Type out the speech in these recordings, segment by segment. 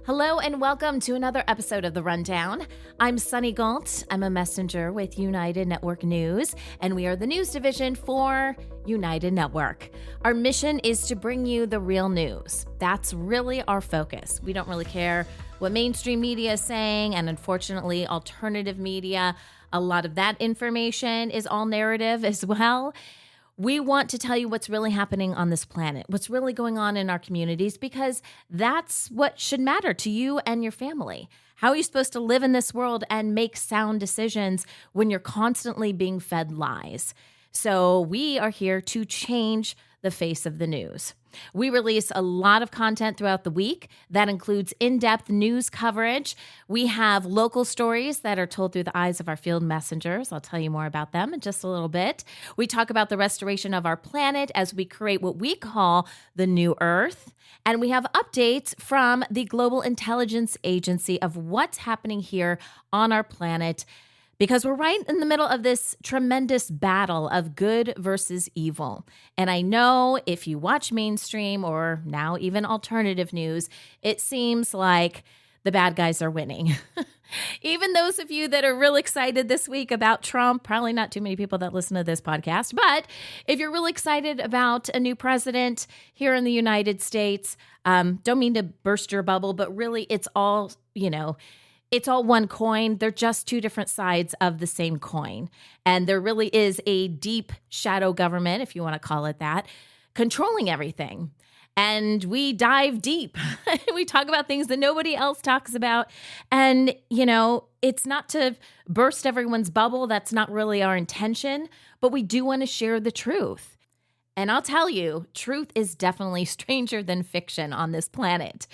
Hello and welcome to another episode of The Rundown. I'm Sunny Galt. I'm a messenger with United Network News, and we are the news division for United Network. Our mission is to bring you the real news. That's really our focus. We don't really care what mainstream media is saying, and unfortunately, alternative media, a lot of that information is all narrative as well. We want to tell you what's really happening on this planet, what's really going on in our communities, because that's what should matter to you and your family. How are you supposed to live in this world and make sound decisions when you're constantly being fed lies? So we are here to change the face of the news. We release a lot of content throughout the week. That includes in-depth news coverage. We have local stories that are told through the eyes of our field messengers. I'll tell you more about them in just a little bit. We talk about the restoration of our planet as we create what we call the new Earth. And we have updates from the Global Intelligence Agency of what's happening here on our planet, because we're right in the middle of this tremendous battle of good versus evil. And I know if you watch mainstream or now even alternative news, it seems like the bad guys are winning. Even those of you that are real excited this week about Trump, probably not too many people that listen to this podcast, but if you're really excited about a new president here in the United States, don't mean to burst your bubble, but really it's all, it's all one coin. They're just two different sides of the same coin. And there really is a deep shadow government, if you want to call it that, controlling everything. And we dive deep. We talk about things that nobody else talks about. And, it's not to burst everyone's bubble. That's not really our intention. But we do want to share the truth. And I'll tell you, truth is definitely stranger than fiction on this planet.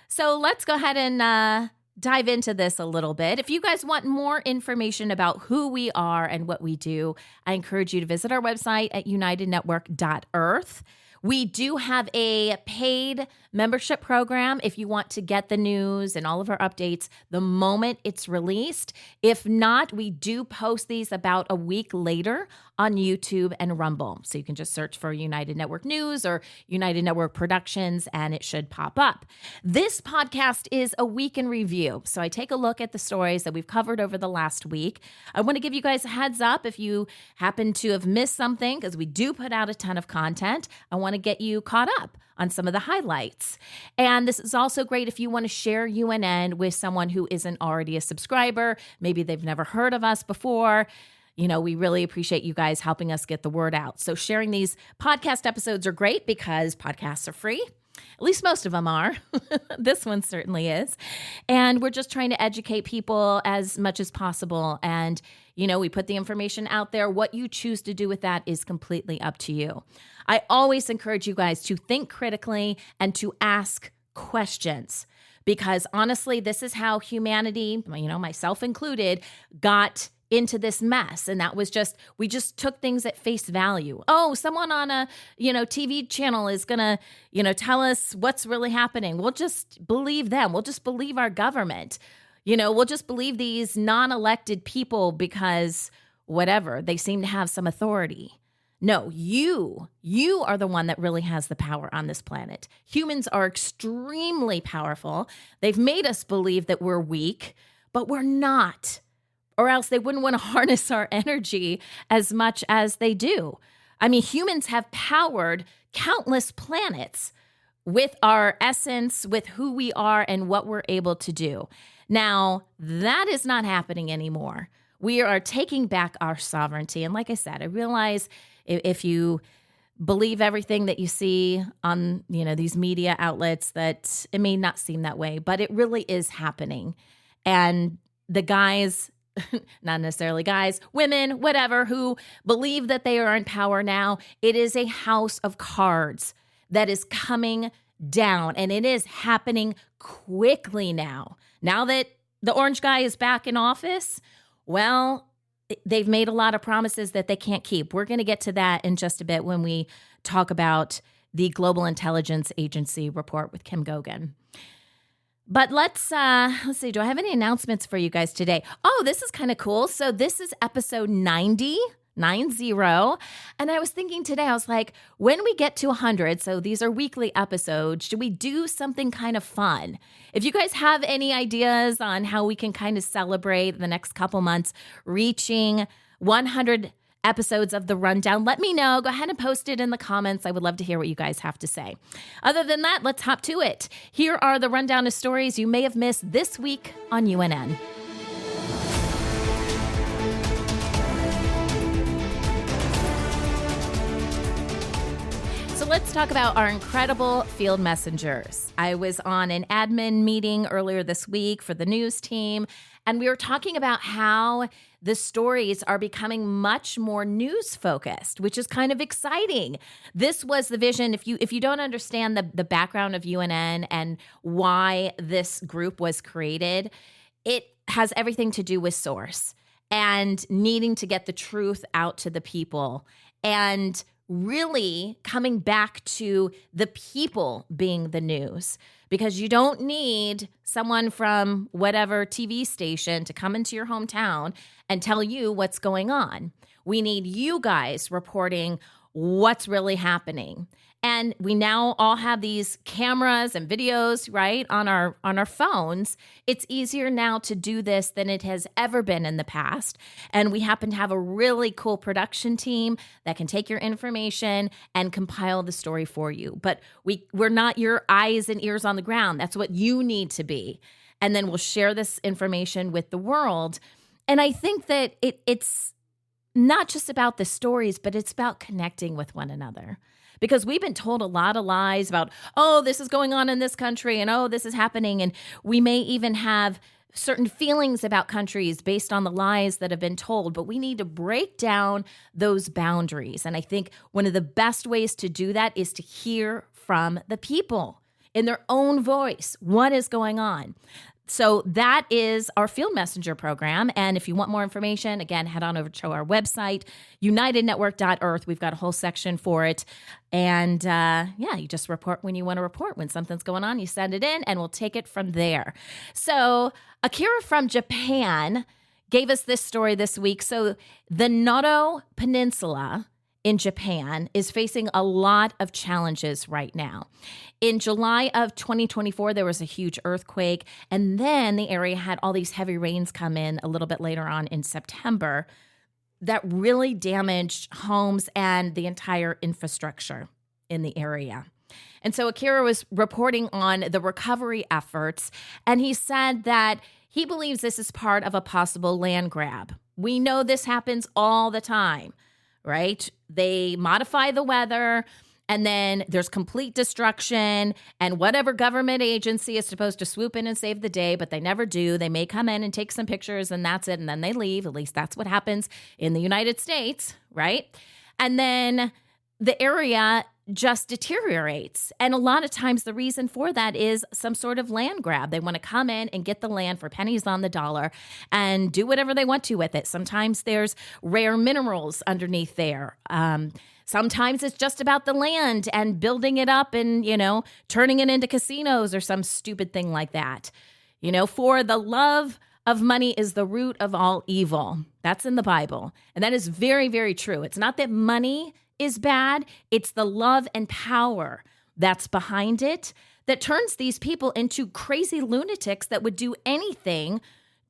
So let's go ahead and dive into this a little bit. If you guys want more information about who we are and what we do, I encourage you to visit our website at unitednetwork.earth. We do have a paid membership program if you want to get the news and all of our updates the moment it's released. If not, we do post these about a week later on YouTube and Rumble. So you can just search for United Network News or United Network Productions and it should pop up. This podcast is a week in review. So I take a look at the stories that we've covered over the last week. I want to give you guys a heads up if you happen to have missed something, because we do put out a ton of content. I want to get you caught up on some of the highlights. And this is also great if you want to share UNN with someone who isn't already a subscriber. Maybe they've never heard of us before. We really appreciate you guys helping us get the word out. So sharing these podcast episodes are great because podcasts are free. At least most of them are. This one certainly is. And we're just trying to educate people as much as possible. And, we put the information out there. What you choose to do with that is completely up to you. I always encourage you guys to think critically and to ask questions. Because honestly, this is how humanity, myself included, got into this mess. And that was we just took things at face value. Oh, someone on a, TV channel is going to, tell us what's really happening. We'll just believe them. We'll just believe our government. We'll just believe these non-elected people because whatever, they seem to have some authority. No, you are the one that really has the power on this planet. Humans are extremely powerful. They've made us believe that we're weak, but we're not. Or else they wouldn't want to harness our energy as much as they do. I mean, humans have powered countless planets with our essence, with who we are and what we're able to do. Now, that is not happening anymore. We are taking back our sovereignty. And like I said, I realize if you believe everything that you see on, these media outlets, that it may not seem that way, but it really is happening. And the guys, not necessarily guys, women, whatever, who believe that they are in power now, it is a house of cards that is coming down, and it is happening quickly now. Now that the orange guy is back in office, well, they've made a lot of promises that they can't keep. We're going to get to that in just a bit when we talk about the Global Intelligence Agency report with Kim Gogan. But let's see, do I have any announcements for you guys today? Oh, this is kind of cool. So this is episode 90 90. And I was thinking today, I was like, when we get to 100, so these are weekly episodes, should we do something kind of fun? If you guys have any ideas on how we can kind of celebrate the next couple months reaching 100 episodes of The Rundown, let me know. Go ahead and post it in the comments. I would love to hear what you guys have to say. Other than that, let's hop to it. Here are the rundown of stories you may have missed this week on UNN. So let's talk about our incredible field messengers. I was on an admin meeting earlier this week for the news team, and we were talking about how the stories are becoming much more news focused, which is kind of exciting. This was the vision. If you don't understand the background of UNN and why this group was created, it has everything to do with source and needing to get the truth out to the people and really coming back to the people being the news, because you don't need someone from whatever TV station to come into your hometown and tell you what's going on. We need you guys reporting what's really happening. And we now all have these cameras and videos, right, on our phones. It's easier now to do this than it has ever been in the past. And we happen to have a really cool production team that can take your information and compile the story for you. But we're not your eyes and ears on the ground. That's what you need to be. And then we'll share this information with the world. And I think that it's not just about the stories, but it's about connecting with one another. Because we've been told a lot of lies about, oh, this is going on in this country, and oh, this is happening. And we may even have certain feelings about countries based on the lies that have been told, but we need to break down those boundaries. And I think one of the best ways to do that is to hear from the people in their own voice what is going on. So that is our Field Messenger program. And if you want more information, again, head on over to our website, unitednetwork.earth. We've got a whole section for it. And you just report when you want to report. When something's going on, you send it in and we'll take it from there. So Akira from Japan gave us this story this week. So the Noto Peninsula in Japan is facing a lot of challenges right now. In July of 2024, there was a huge earthquake, and then the area had all these heavy rains come in a little bit later on in September that really damaged homes and the entire infrastructure in the area. And so Akira was reporting on the recovery efforts, and he said that he believes this is part of a possible land grab. We know this happens all the time, right? They modify the weather, and then there's complete destruction, and whatever government agency is supposed to swoop in and save the day, but they never do. They may come in and take some pictures, and that's it, and then they leave. At least that's what happens in the United States, right? And then the area just deteriorates. And a lot of times the reason for that is some sort of land grab. They want to come in and get the land for pennies on the dollar and do whatever they want to with it. Sometimes there's rare minerals underneath there. Sometimes it's just about the land and building it up and, turning it into casinos or some stupid thing like that. For the love of money is the root of all evil. That's in the Bible. And that is very, very true. It's not that money is bad. It's the love and power that's behind it that turns these people into crazy lunatics that would do anything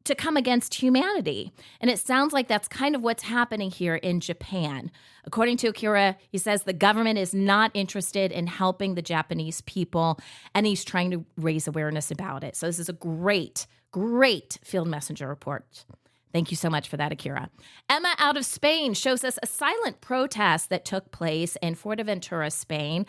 to come against humanity. And it sounds like that's kind of what's happening here in Japan. According to Akira, he says the government is not interested in helping the Japanese people, and he's trying to raise awareness about it. So this is a great, great Field Messenger report. Thank you so much for that, Akira. Emma out of Spain shows us a silent protest that took place in Fuerteventura, Spain.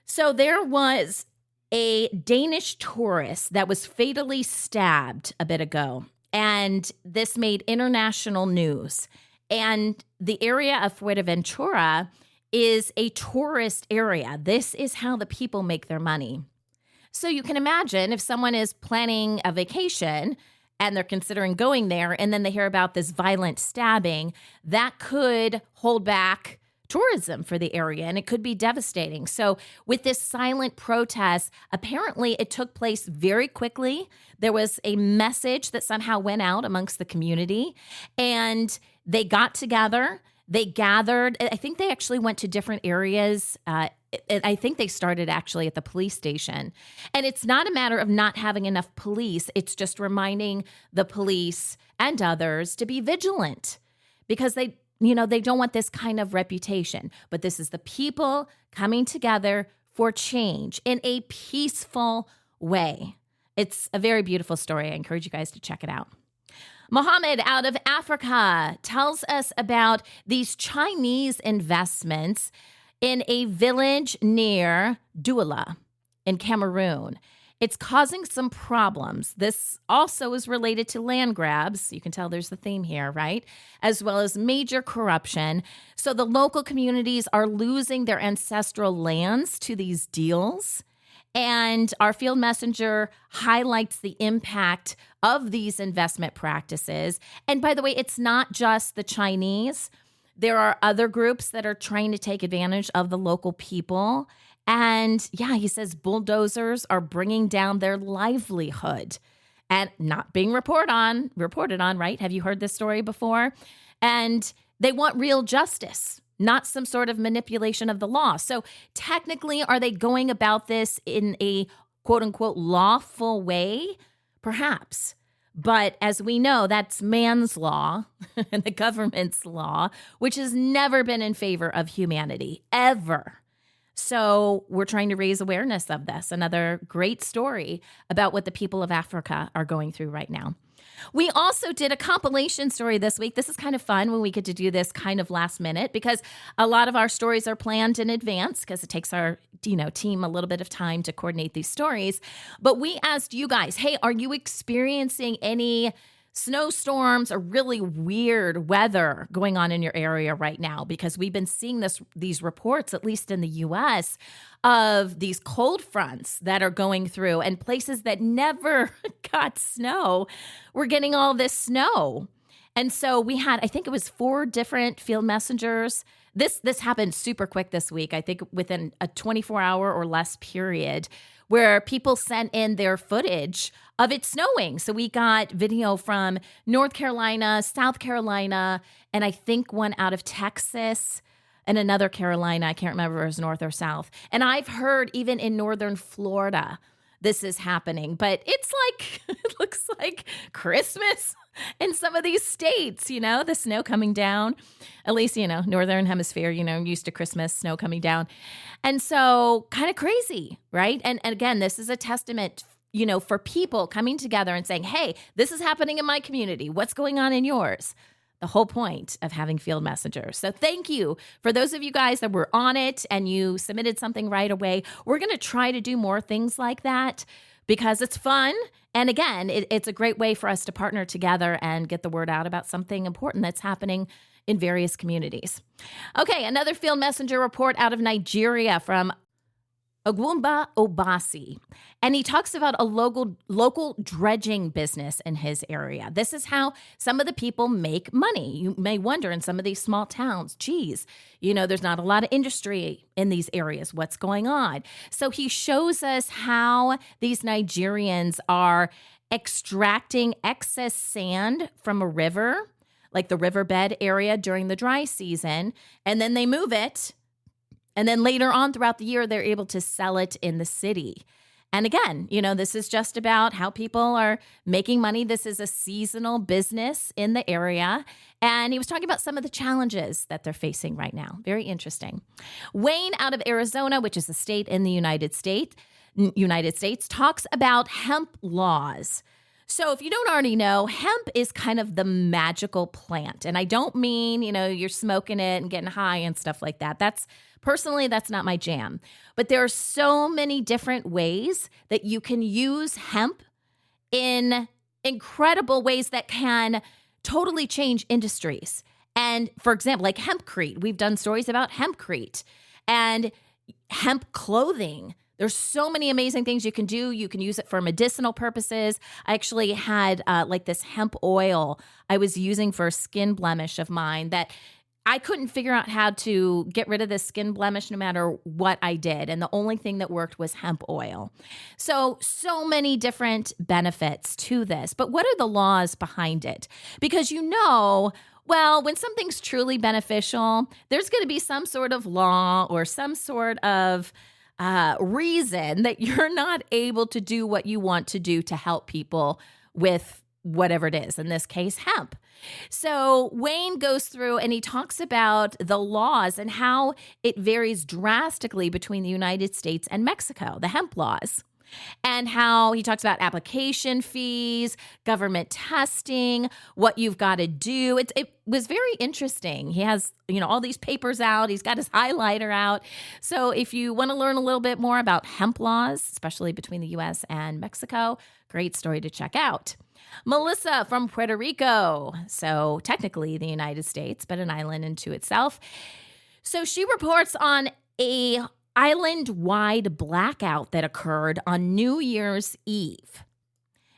So there was a Danish tourist that was fatally stabbed a bit ago, and this made international news. And the area of Fuerteventura is a tourist area. This is how the people make their money. So you can imagine if someone is planning a vacation and they're considering going there, and then they hear about this violent stabbing, that could hold back tourism for the area, and it could be devastating. So with this silent protest, apparently it took place very quickly. There was a message that somehow went out amongst the community, and they got together. They gathered, I think they actually went to different areas. I think they started actually at the police station. And it's not a matter of not having enough police. It's just reminding the police and others to be vigilant because they don't want this kind of reputation. But this is the people coming together for change in a peaceful way. It's a very beautiful story. I encourage you guys to check it out. Mohammed out of Africa tells us about these Chinese investments in a village near Douala in Cameroon. It's causing some problems. This also is related to land grabs. You can tell there's the theme here, right? As well as major corruption. So the local communities are losing their ancestral lands to these deals. And our field messenger highlights the impact of these investment practices. And by the way, it's not just the Chinese. There are other groups that are trying to take advantage of the local people. And yeah, he says bulldozers are bringing down their livelihood and not being reported on, right? Have you heard this story before? And they want real justice, not some sort of manipulation of the law. So technically, are they going about this in a quote unquote lawful way? Perhaps. But as we know, that's man's law and the government's law, which has never been in favor of humanity, ever. So we're trying to raise awareness of this. Another great story about what the people of Africa are going through right now. We also did a compilation story this week. This is kind of fun when we get to do this kind of last minute because a lot of our stories are planned in advance because it takes our team a little bit of time to coordinate these stories. But we asked you guys, hey, are you experiencing any snowstorms or really weird weather going on in your area right now? Because we've been seeing these reports, at least in the U.S., of these cold fronts that are going through and places that never got snow. We're getting all this snow. And so we had, I think it was 4 different field messengers. This happened super quick this week, I think within a 24-hour or less period, where people sent in their footage of it snowing. So we got video from North Carolina, South Carolina, and I think one out of Texas and another Carolina. I can't remember if it was north or south. And I've heard even in northern Florida, this is happening. But it's like, it looks like Christmas in some of these states, the snow coming down. At least, northern hemisphere, used to Christmas, snow coming down. And so kind of crazy, right? And again, this is a testament, for people coming together and saying, hey, this is happening in my community. What's going on in yours? The whole point of having field messengers. So thank you for those of you guys that were on it and you submitted something right away. We're going to try to do more things like that because it's fun. And again, it's a great way for us to partner together and get the word out about something important that's happening in various communities. Okay, another field messenger report out of Nigeria from Ogwumba Obasi. And he talks about a local dredging business in his area. This is how some of the people make money. You may wonder in some of these small towns, geez, there's not a lot of industry in these areas. What's going on? So he shows us how these Nigerians are extracting excess sand from a river, like the riverbed area during the dry season, and then they move it. And then later on throughout the year, they're able to sell it in the city. And again, this is just about how people are making money. This is a seasonal business in the area. And he was talking about some of the challenges that they're facing right now. Very interesting. Wayne out of Arizona, which is a state in the United States, talks about hemp laws. So if you don't already know, hemp is kind of the magical plant. And I don't mean, you're smoking it and getting high and stuff like that. Personally, that's not my jam. But there are so many different ways that you can use hemp in incredible ways that can totally change industries. And for example, like hempcrete. We've done stories about hempcrete and hemp clothing. There's so many amazing things you can do. You can use it for medicinal purposes. I actually had like this hemp oil I was using for a skin blemish of mine that I couldn't figure out how to get rid of this skin blemish no matter what I did. And the only thing that worked was hemp oil. So many different benefits to this. But what are the laws behind it? Because Well, when something's truly beneficial, there's going to be some sort of law or some sort of reason that you're not able to do what you want to do to help people with whatever it is, in this case, hemp. So Wayne goes through and he talks about the laws and how it varies drastically between the United States and Mexico, the hemp laws. And how he talks about application fees, government testing, what you've got to do. It was very interesting. He has, all these papers out. He's got his highlighter out. So if you want to learn a little bit more about hemp laws, especially between the U.S. and Mexico, great story to check out. Melissa from Puerto Rico. So technically the United States, but an island unto itself. So she reports on a island-wide blackout that occurred on New Year's Eve.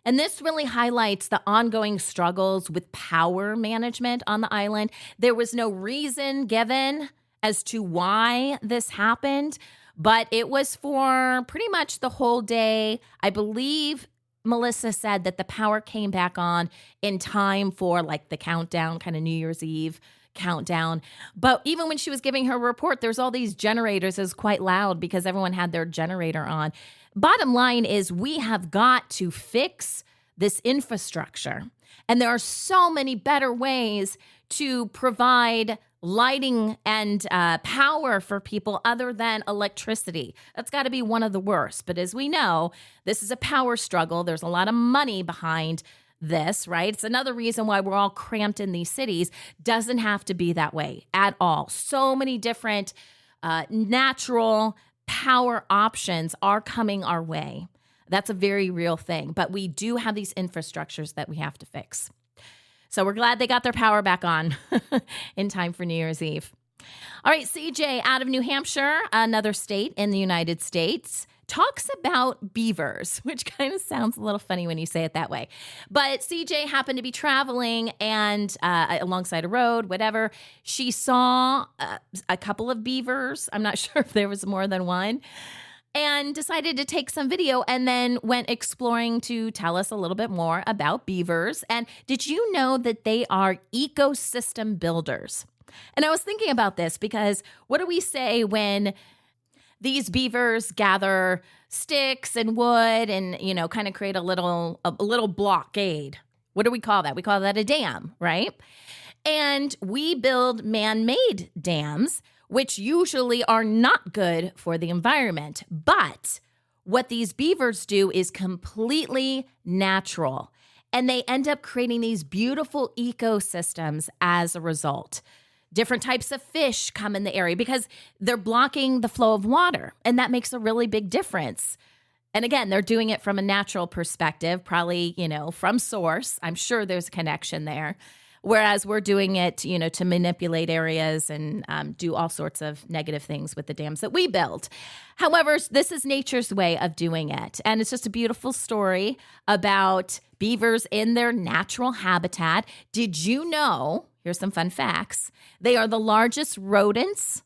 And this really highlights the ongoing struggles with power management on the island. There was no reason given as to why this happened, but it was for pretty much the whole day. I believe Melissa said that the power came back on in time for like the countdown, kind of New Year's Eve countdown. But even when she was giving her report, there's all these generators. It was quite loud because everyone had their generator on. Bottom line is we have got to fix this infrastructure. And there are so many better ways to provide lighting and power for people other than electricity. That's got to be one of the worst. But as we know, this is a power struggle. There's a lot of money behind this, right? It's another reason why we're all cramped in these cities. Doesn't have to be that way at all. So many different natural power options are coming our way. That's a very real thing. But we do have these infrastructures that we have to fix. So we're glad they got their power back on in time for New Year's Eve. All right, CJ out of New Hampshire, another state in the United States, talks about beavers, which kind of sounds a little funny when you say it that way. But CJ happened to be traveling and alongside a road, whatever. She saw a couple of beavers. I'm not sure if there was more than one. And decided to take some video and then went exploring to tell us a little bit more about beavers. And did you know that they are ecosystem builders? And I was thinking about this because what do we say when these beavers gather sticks and wood and, kind of create a little blockade? What do we call that? We call that a dam, right? And we build man-made dams, which usually are not good for the environment. But what these beavers do is completely natural. And they end up creating these beautiful ecosystems as a result. Different types of fish come in the area because they're blocking the flow of water. And that makes a really big difference. And again, they're doing it from a natural perspective, probably, from source. I'm sure there's a connection there. Whereas we're doing it, to manipulate areas and do all sorts of negative things with the dams that we build. However, this is nature's way of doing it. And it's just a beautiful story about beavers in their natural habitat. Did you know, here's some fun facts, they are the largest rodents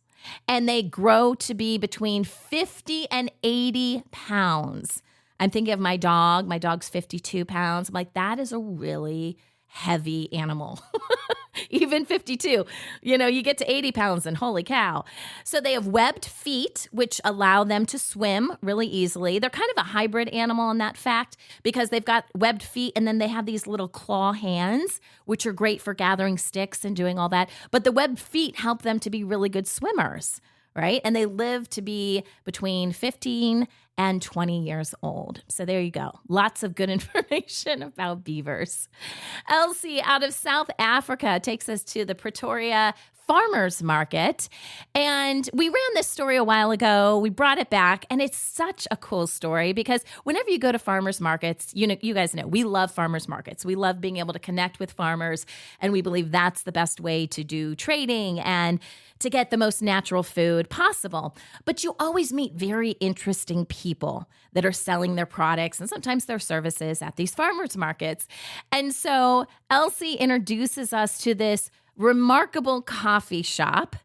and they grow to be between 50 and 80 pounds. I'm thinking of my dog. My dog's 52 pounds. I'm like, that is a really heavy animal. Even 52, you get to 80 pounds and holy cow. So they have webbed feet, which allow them to swim really easily. They're kind of a hybrid animal in that fact because they've got webbed feet and then they have these little claw hands, which are great for gathering sticks and doing all that. But the webbed feet help them to be really good swimmers, right? And they live to be between 15 and 20 years old. So there you go. Lots of good information about beavers. Elsie out of South Africa takes us to the Pretoria Farmers Market. And we ran this story a while ago. We brought it back, and it's such a cool story because whenever you go to farmers markets, you guys know, we love farmers markets. We love being able to connect with farmers, and we believe that's the best way to do trading and to get the most natural food possible. But you always meet very interesting people that are selling their products and sometimes their services at these farmers markets. And so Elsie introduces us to this remarkable coffee shop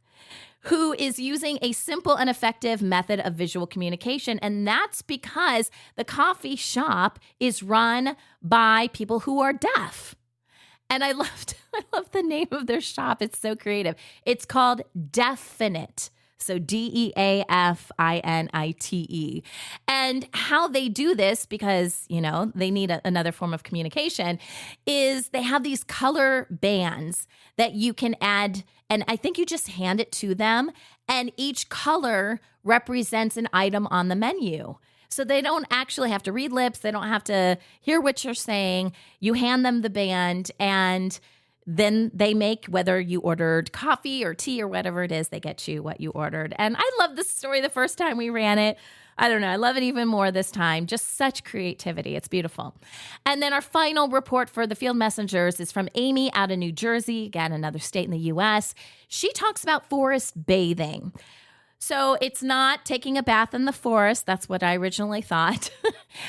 who is using a simple and effective method of visual communication. And that's because the coffee shop is run by people who are deaf. And I love the name of their shop. It's so creative. It's called Definite. So DEAFINITE. And how they do this, because, they need another form of communication, is they have these color bands that you can add. And I think you just hand it to them. And each color represents an item on the menu. So they don't actually have to read lips. They don't have to hear what you're saying. You hand them the band, and then they make, whether you ordered coffee or tea or whatever it is, they get you what you ordered. And I love this story the first time we ran it. I don't know. I love it even more this time. Just such creativity. It's beautiful. And then our final report for the field messengers is from Amy out of New Jersey, again, another state in the U.S. She talks about forest bathing. So it's not taking a bath in the forest. That's what I originally thought.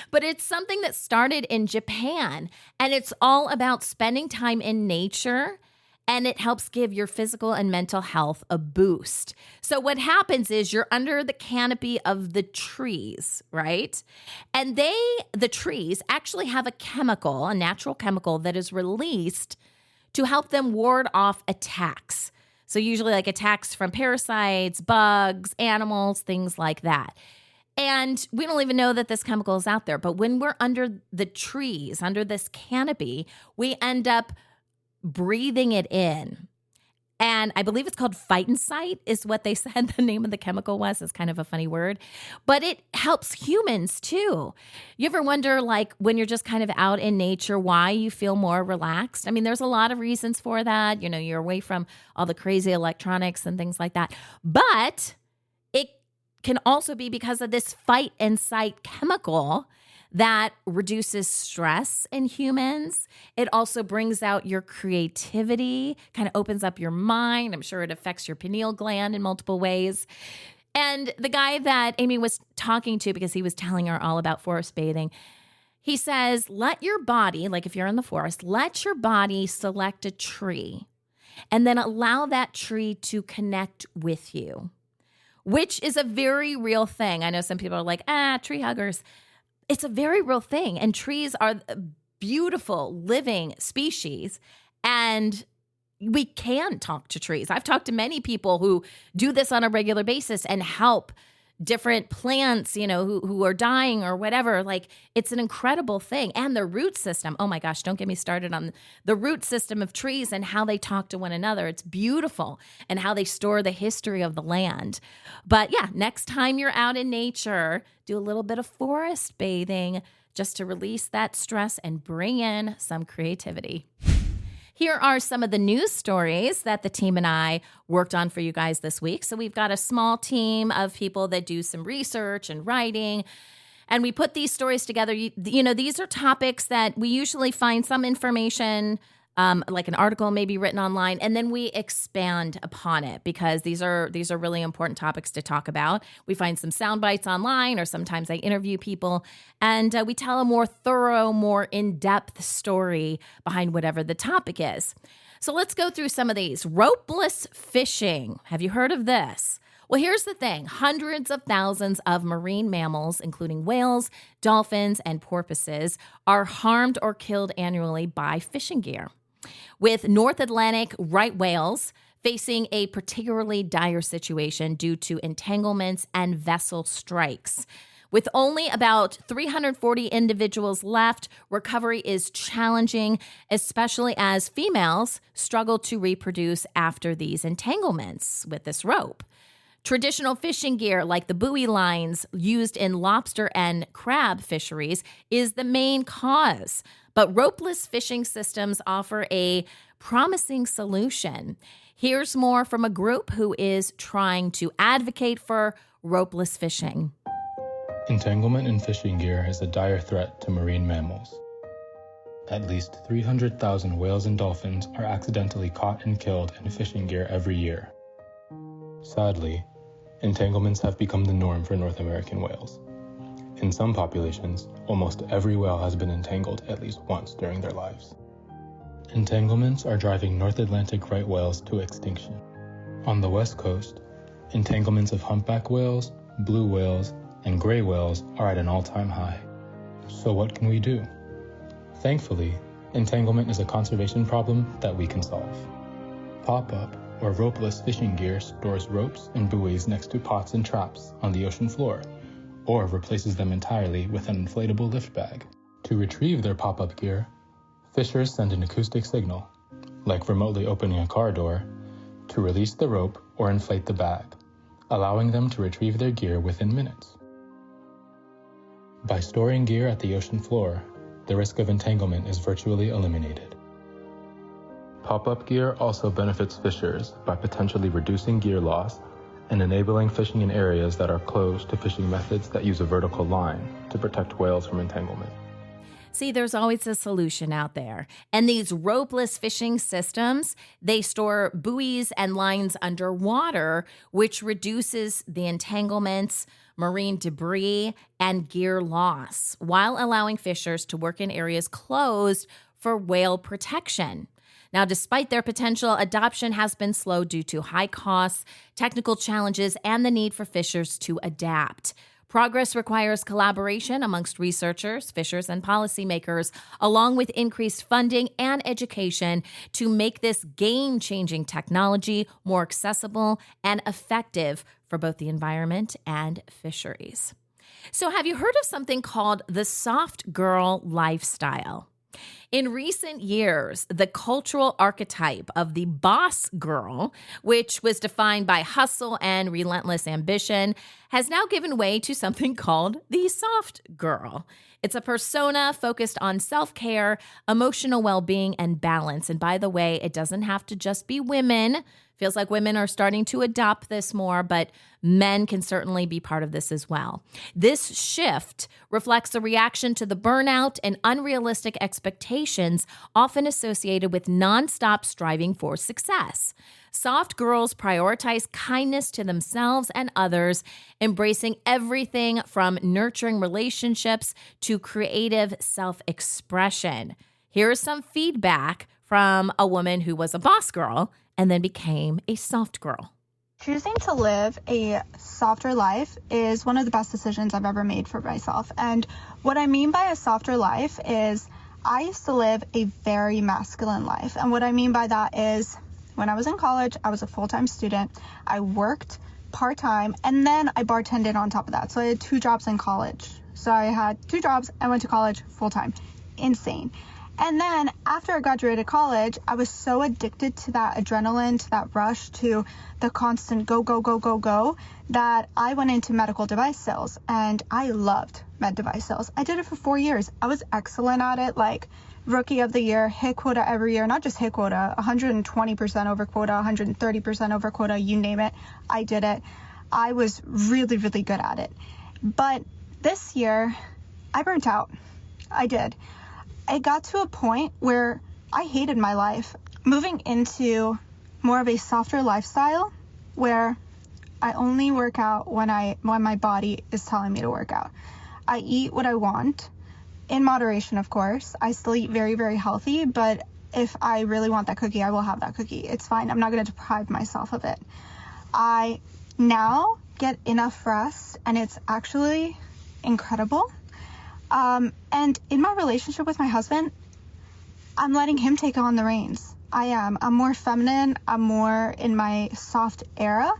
But it's something that started in Japan. And it's all about spending time in nature. And it helps give your physical and mental health a boost. So what happens is you're under the canopy of the trees, right? And the trees actually have a natural chemical that is released to help them ward off attacks. So usually like attacks from parasites, bugs, animals, things like that. And we don't even know that this chemical is out there. But when we're under the trees, under this canopy, we end up breathing it in. And I believe it's called phytoncite is what they said the name of the chemical was. It's kind of a funny word. But it helps humans too. You ever wonder, like, when you're just kind of out in nature, why you feel more relaxed? I mean, there's a lot of reasons for that. You're away from all the crazy electronics and things like that. But it can also be because of this phytoncite chemical that reduces stress in humans. It also brings out your creativity, kind of opens up your mind. I'm sure it affects your pineal gland in multiple ways. And the guy that Amy was talking to, because he was telling her all about forest bathing, he says, let your body, like if you're in the forest, let your body select a tree and then allow that tree to connect with you, which is a very real thing. I know some people are like, tree huggers. It's a very real thing. And trees are a beautiful living species. And we can talk to trees. I've talked to many people who do this on a regular basis and help different plants, who are dying or whatever. Like, it's an incredible thing. And the root system. Oh my gosh, don't get me started on the root system of trees and how they talk to one another. It's beautiful, and how they store the history of the land. But yeah, next time you're out in nature, do a little bit of forest bathing just to release that stress and bring in some creativity. Here are some of the news stories that the team and I worked on for you guys this week. So we've got a small team of people that do some research and writing, and we put these stories together. These are topics that we usually find some information, like an article maybe written online, and then we expand upon it because these are really important topics to talk about. We find some sound bites online, or sometimes I interview people, and we tell a more thorough, more in-depth story behind whatever the topic is. So let's go through some of these. Ropeless fishing. Have you heard of this? Well, here's the thing. Hundreds of thousands of marine mammals, including whales, dolphins, and porpoises, are harmed or killed annually by fishing gear, with North Atlantic right whales facing a particularly dire situation due to entanglements and vessel strikes. With only about 340 individuals left, recovery is challenging, especially as females struggle to reproduce after these entanglements with this rope. Traditional fishing gear, like the buoy lines used in lobster and crab fisheries, is the main cause. But ropeless fishing systems offer a promising solution. Here's more from a group who is trying to advocate for ropeless fishing. Entanglement in fishing gear is a dire threat to marine mammals. At least 300,000 whales and dolphins are accidentally caught and killed in fishing gear every year. Sadly, entanglements have become the norm for North American whales. In some populations, almost every whale has been entangled at least once during their lives. Entanglements are driving North Atlantic right whales to extinction. On the West Coast, entanglements of humpback whales, blue whales, and gray whales are at an all-time high. So what can we do? Thankfully, Entanglement is a conservation problem that we can solve. Pop-up or ropeless fishing gear stores ropes and buoys next to pots and traps on the ocean floor, or replaces them entirely with an inflatable lift bag. To retrieve their pop-up gear, fishers send an acoustic signal, like remotely opening a car door, to release the rope or inflate the bag, allowing them to retrieve their gear within minutes. By storing gear at the ocean floor, the risk of entanglement is virtually eliminated. Pop-up gear also benefits fishers by potentially reducing gear loss and enabling fishing in areas that are closed to fishing methods that use a vertical line to protect whales from entanglement. See, there's always a solution out there. And these ropeless fishing systems, they store buoys and lines underwater, which reduces the entanglements, marine debris, and gear loss, while allowing fishers to work in areas closed for whale protection. Now, despite their potential, adoption has been slow due to high costs, technical challenges, and the need for fishers to adapt. Progress requires collaboration amongst researchers, fishers, and policymakers, along with increased funding and education to make this game-changing technology more accessible and effective for both the environment and fisheries. So, have you heard of something called the soft girl lifestyle? In recent years, the cultural archetype of the boss girl, which was defined by hustle and relentless ambition, has now given way to something called the soft girl. It's a persona focused on self-care, emotional well-being, and balance. And by the way, it doesn't have to just be women. Feels like women are starting to adopt this more, but men can certainly be part of this as well. This shift reflects a reaction to the burnout and unrealistic expectations often associated with nonstop striving for success. Soft girls prioritize kindness to themselves and others, embracing everything from nurturing relationships to creative self-expression. Here's some feedback from a woman who was a boss girl and then became a soft girl. Choosing to live a softer life is one of the best decisions I've ever made for myself. And what I mean by a softer life is I used to live a very masculine life. And what I mean by that is when I was in college, I was a full-time student. I worked part-time and then I bartended on top of that. So I had 2 jobs in college. So I had 2 jobs. I went to college full-time. Insane. And then after I graduated college, I was so addicted to that adrenaline, to that rush, to the constant go, go, go, go, go, that I went into medical device sales. And I loved med device sales. I did it for 4 years. I was excellent at it, like rookie of the year, hit quota every year, not just hit quota, 120% over quota, 130% over quota, you name it. I did it. I was really, really good at it. But this year, I burnt out. I did. It got to a point where I hated my life. Moving into more of a softer lifestyle where I only work out when my body is telling me to work out. I eat what I want, in moderation, of course. I still eat very, very healthy, but if I really want that cookie, I will have that cookie. It's fine. I'm not going to deprive myself of it. I now get enough rest, and it's actually incredible. And in my relationship with my husband, I'm letting him take on the reins. I am. I'm more feminine. I'm more in my soft era.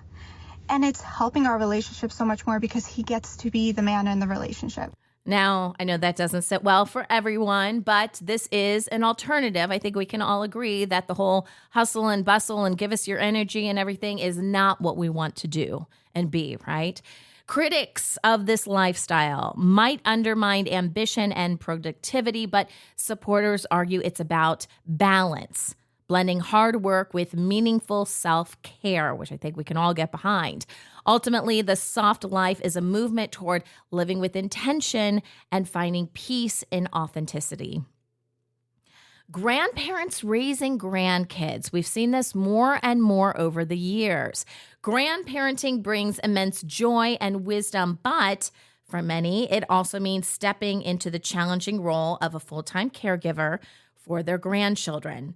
And it's helping our relationship so much more because he gets to be the man in the relationship. Now, I know that doesn't sit well for everyone, but this is an alternative. I think we can all agree that the whole hustle and bustle and give us your energy and everything is not what we want to do and be, right? Critics of this lifestyle might undermine ambition and productivity, but supporters argue it's about balance, blending hard work with meaningful self-care, which I think we can all get behind. Ultimately, the soft life is a movement toward living with intention and finding peace in authenticity. Grandparents raising grandkids. We've seen this more and more over the years. Grandparenting brings immense joy and wisdom, but for many, it also means stepping into the challenging role of a full-time caregiver for their grandchildren.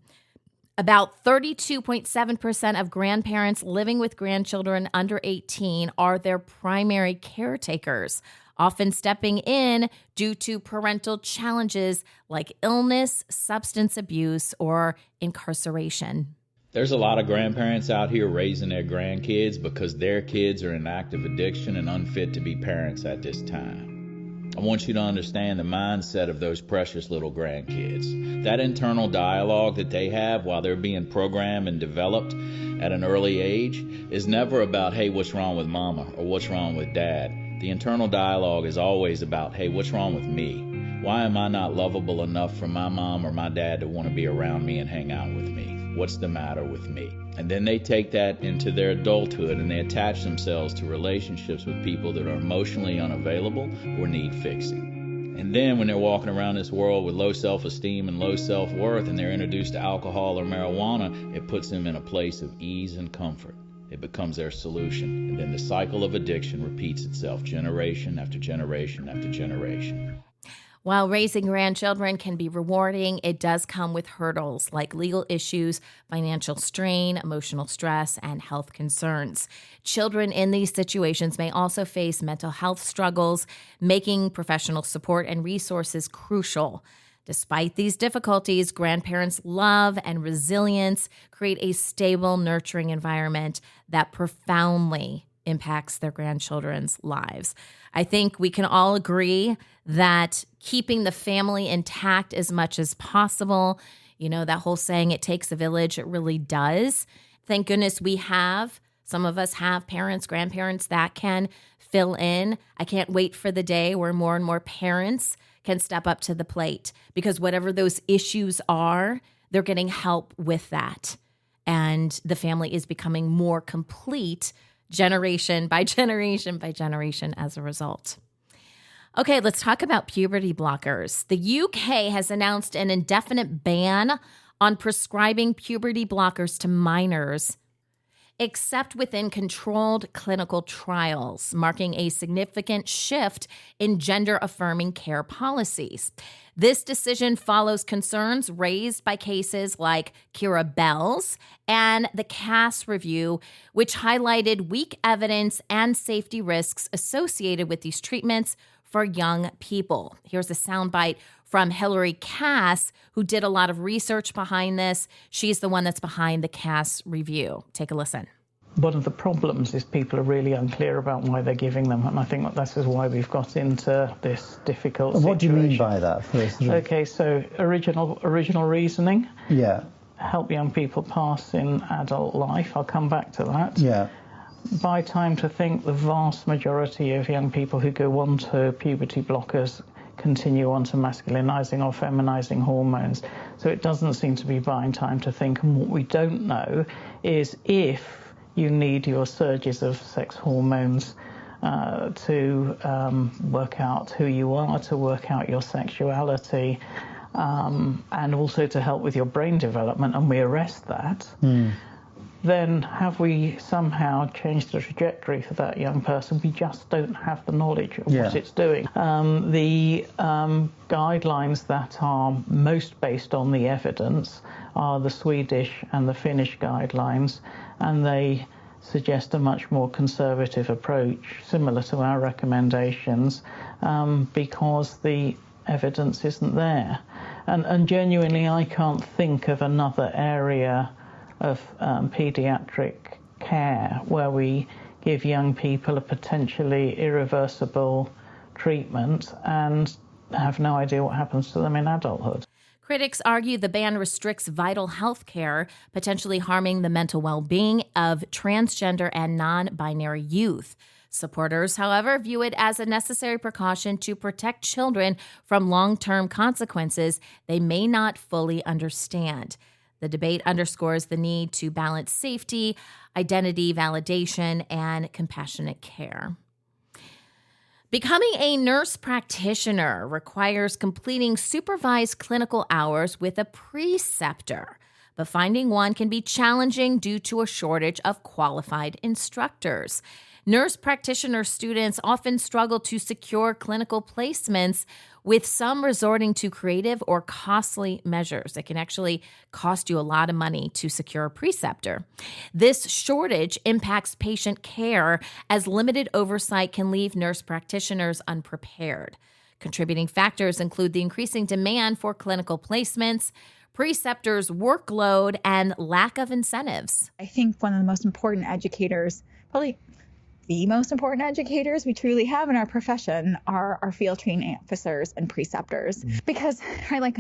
About 32.7% of grandparents living with grandchildren under 18 are their primary caretakers. often stepping in due to parental challenges like illness, substance abuse, or incarceration. There's a lot of grandparents out here raising their grandkids because their kids are in active addiction and unfit to be parents at this time. I want you to understand the mindset of those precious little grandkids. That internal dialogue that they have while they're being programmed and developed at an early age is never about, hey, what's wrong with mama or what's wrong with dad. The internal dialogue is always about, hey, what's wrong with me? Why am I not lovable enough for my mom or my dad to want to be around me and hang out with me? What's the matter with me? And then they take that into their adulthood and they attach themselves to relationships with people that are emotionally unavailable or need fixing. And then when they're walking around this world with low self-esteem and low self-worth and they're introduced to alcohol or marijuana, it puts them in a place of ease and comfort. It becomes their solution. And then the cycle of addiction repeats itself generation after generation after generation. While raising grandchildren can be rewarding, it does come with hurdles like legal issues, financial strain, emotional stress, and health concerns. Children in these situations may also face mental health struggles, making professional support and resources crucial. Despite these difficulties, grandparents' love and resilience create a stable, nurturing environment that profoundly impacts their grandchildren's lives. I think we can all agree that keeping the family intact as much as possible, you know, that whole saying, it takes a village, it really does. Thank goodness some of us have parents, grandparents that can fill in. I can't wait for the day where more and more parents can step up to the plate because whatever those issues are, they're getting help with that. And the family is becoming more complete generation by generation by generation as a result. Okay, let's talk about puberty blockers. The UK has announced an indefinite ban on prescribing puberty blockers to minors, except within controlled clinical trials, marking a significant shift in gender-affirming care policies. This decision follows concerns raised by cases like Kira Bell's and the Cass review, which highlighted weak evidence and safety risks associated with these treatments for young people. Here's a soundbite from Hilary Cass, who did a lot of research behind this. She's the one that's behind the Cass review. Take a listen. One of the problems is people are really unclear about why they're giving them, and I think that is why we've got into this difficult situation. What do you mean by that? Okay, so original reasoning. Yeah. Help young people pass in adult life. I'll come back to that. Yeah. By time to think the vast majority of young people who go on to puberty blockers continue on to masculinizing or feminizing hormones. So it doesn't seem to be buying time to think. And what we don't know is if you need your surges of sex hormones to work out who you are, to work out your sexuality, and also to help with your brain development, and we arrest that, then have we somehow changed the trajectory for that young person? We just don't have the knowledge of what it's doing. The guidelines that are most based on the evidence are the Swedish and the Finnish guidelines, and they suggest a much more conservative approach, similar to our recommendations, because the evidence isn't there. And genuinely, I can't think of another area of paediatric care where we give young people a potentially irreversible treatment and have no idea what happens to them in adulthood. Critics argue the ban restricts vital health care, potentially harming the mental well-being of transgender and non-binary youth. Supporters, however, view it as a necessary precaution to protect children from long-term consequences they may not fully understand. The debate underscores the need to balance safety, identity validation, and compassionate care. Becoming a nurse practitioner requires completing supervised clinical hours with a preceptor, but finding one can be challenging due to a shortage of qualified instructors. Nurse practitioner students often struggle to secure clinical placements, with some resorting to creative or costly measures that can actually cost you a lot of money to secure a preceptor. This shortage impacts patient care, as limited oversight can leave nurse practitioners unprepared. Contributing factors include the increasing demand for clinical placements, preceptors' workload, and lack of incentives. I think one of the most important educators, probably the most important educators we truly have in our profession, are our field training officers and preceptors. Because, right, like,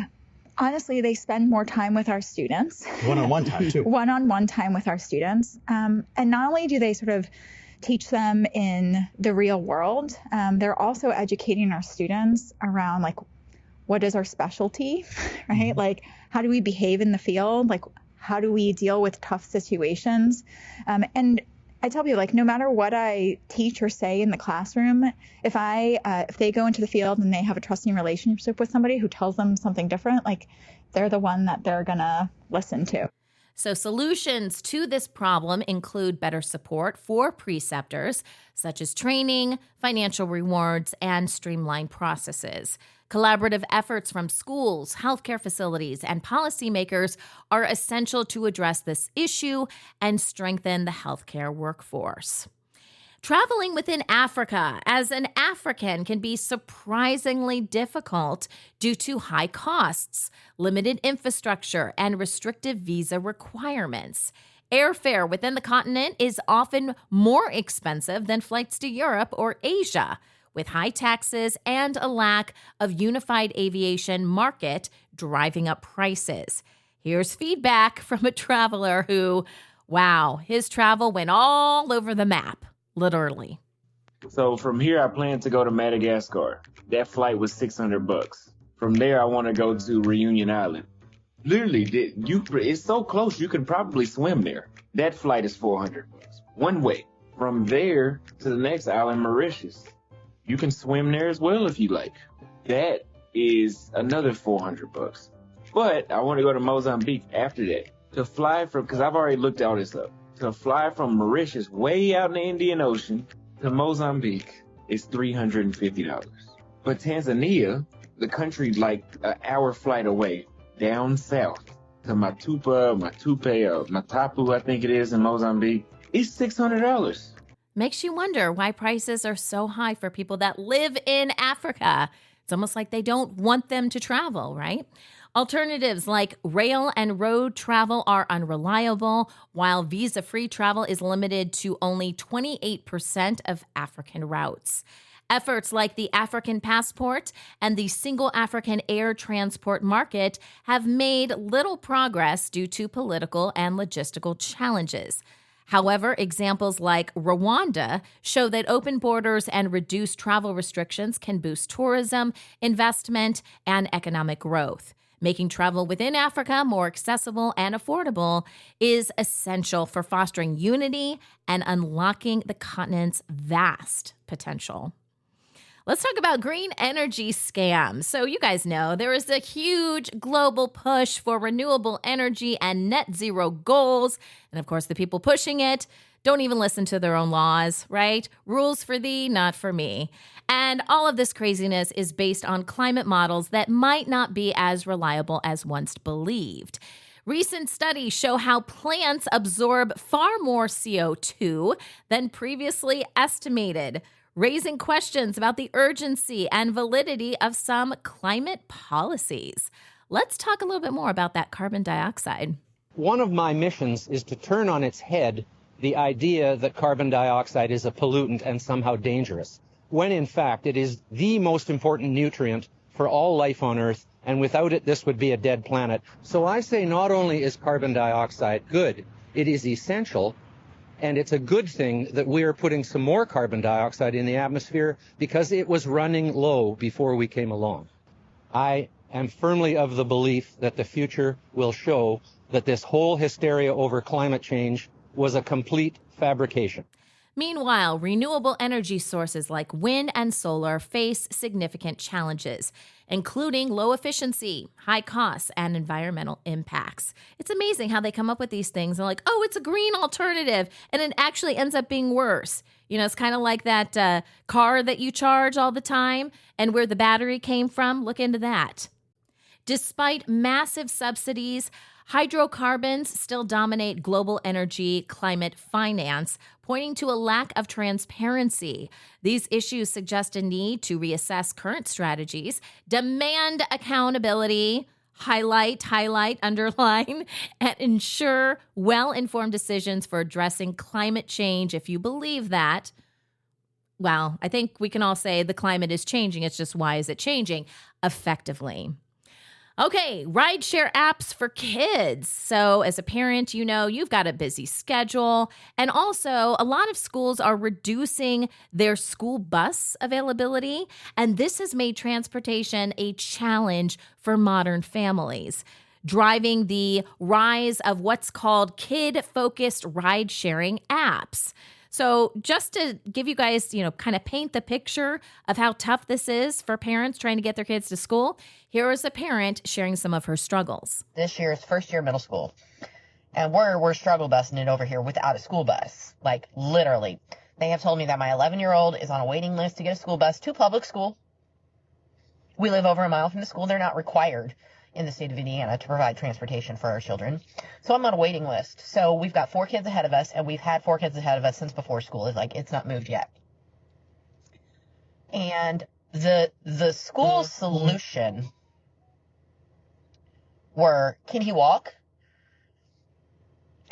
honestly, they spend more time with our students. One-on-one time, too. One-on-one time with our students. And not only do they sort of teach them in the real world, they're also educating our students around, like, what is our specialty, right? Mm-hmm. Like, how do we behave in the field? Like, how do we deal with tough situations? And I tell people, like, no matter what I teach or say in the classroom, if they go into the field and they have a trusting relationship with somebody who tells them something different, like, they're the one that they're gonna listen to. So solutions to this problem include better support for preceptors, such as training, financial rewards, and streamlined processes. Collaborative efforts from schools, healthcare facilities, and policymakers are essential to address this issue and strengthen the healthcare workforce. Traveling within Africa as an African can be surprisingly difficult due to high costs, limited infrastructure, and restrictive visa requirements. Airfare within the continent is often more expensive than flights to Europe or Asia, with high taxes and a lack of unified aviation market driving up prices. Here's feedback from a traveler who, wow, his travel went all over the map, literally. So from here, I plan to go to Madagascar. That flight was $600. From there, I want to go to Reunion Island. Literally, it's so close, you can probably swim there. That flight is $400 one way. From there to the next island, Mauritius. You can swim there as well if you like. That is another $400. But I want to go to Mozambique after that. To fly from, because I've already looked all this up. To fly from Mauritius way out in the Indian Ocean to Mozambique is $350. But Tanzania, the country like an hour flight away, down south to Matupe, or Matapu, I think it is in Mozambique, is $600. Makes you wonder why prices are so high for people that live in Africa. It's almost like they don't want them to travel, right? Alternatives like rail and road travel are unreliable, while visa-free travel is limited to only 28% of African routes. Efforts like the African passport and the single African air transport market have made little progress due to political and logistical challenges. However, examples like Rwanda show that open borders and reduced travel restrictions can boost tourism, investment, and economic growth. Making travel within Africa more accessible and affordable is essential for fostering unity and unlocking the continent's vast potential. Let's talk about green energy scams. So you guys know there is a huge global push for renewable energy and net zero goals. And of course, the people pushing it don't even listen to their own laws, right? Rules for thee, not for me. And all of this craziness is based on climate models that might not be as reliable as once believed. Recent studies show how plants absorb far more CO2 than previously estimated, raising questions about the urgency and validity of some climate policies. Let's talk a little bit more about that carbon dioxide. One of my missions is to turn on its head the idea that carbon dioxide is a pollutant and somehow dangerous, when in fact it is the most important nutrient for all life on Earth, and without it this would be a dead planet. So I say not only is carbon dioxide good, it is essential. And it's a good thing that we are putting some more carbon dioxide in the atmosphere because it was running low before we came along. I am firmly of the belief that the future will show that this whole hysteria over climate change was a complete fabrication. Meanwhile, renewable energy sources like wind and solar face significant challenges, including low efficiency, high costs, and environmental impacts. It's amazing how they come up with these things and like, oh, it's a green alternative, and it actually ends up being worse. You know, it's kind of like that car that you charge all the time and where the battery came from. Look into that. Despite massive subsidies, hydrocarbons still dominate global energy climate finance, pointing to a lack of transparency. These issues suggest a need to reassess current strategies, demand accountability, highlight, underline, and ensure well-informed decisions for addressing climate change. If you believe that, well, I think we can all say the climate is changing. It's just, why is it changing effectively? Okay, rideshare apps for kids. So as a parent, you know, you've got a busy schedule. And also, a lot of schools are reducing their school bus availability. And this has made transportation a challenge for modern families, driving the rise of what's called kid-focused ride-sharing apps. So just to give you guys, you know, kind of paint the picture of how tough this is for parents trying to get their kids to school, here is a parent sharing some of her struggles. This year is first year middle school, and we're struggle busing it over here without a school bus. Like, literally. They have told me that my 11-year-old is on a waiting list to get a school bus to public school. We live over a mile from the school. They're not required in the state of Indiana to provide transportation for our children. So I'm on a waiting list. So we've got 4 kids ahead of us, and we've had 4 kids ahead of us since before school. It's not moved yet. And the school solution were, can he walk?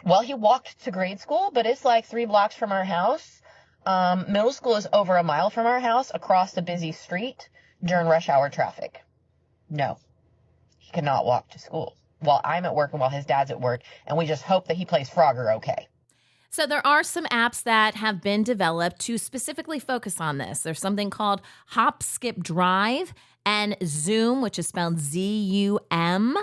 Well, he walked to grade school, but it's like 3 blocks from our house. Middle school is over a mile from our house across a busy street during rush hour traffic. No. Cannot walk to school while I'm at work and while his dad's at work, and we just hope that he plays Frogger okay. So there are some apps that have been developed to specifically focus on this. There's something called Hop, Skip, Drive and Zoom, which is spelled Z-U-M.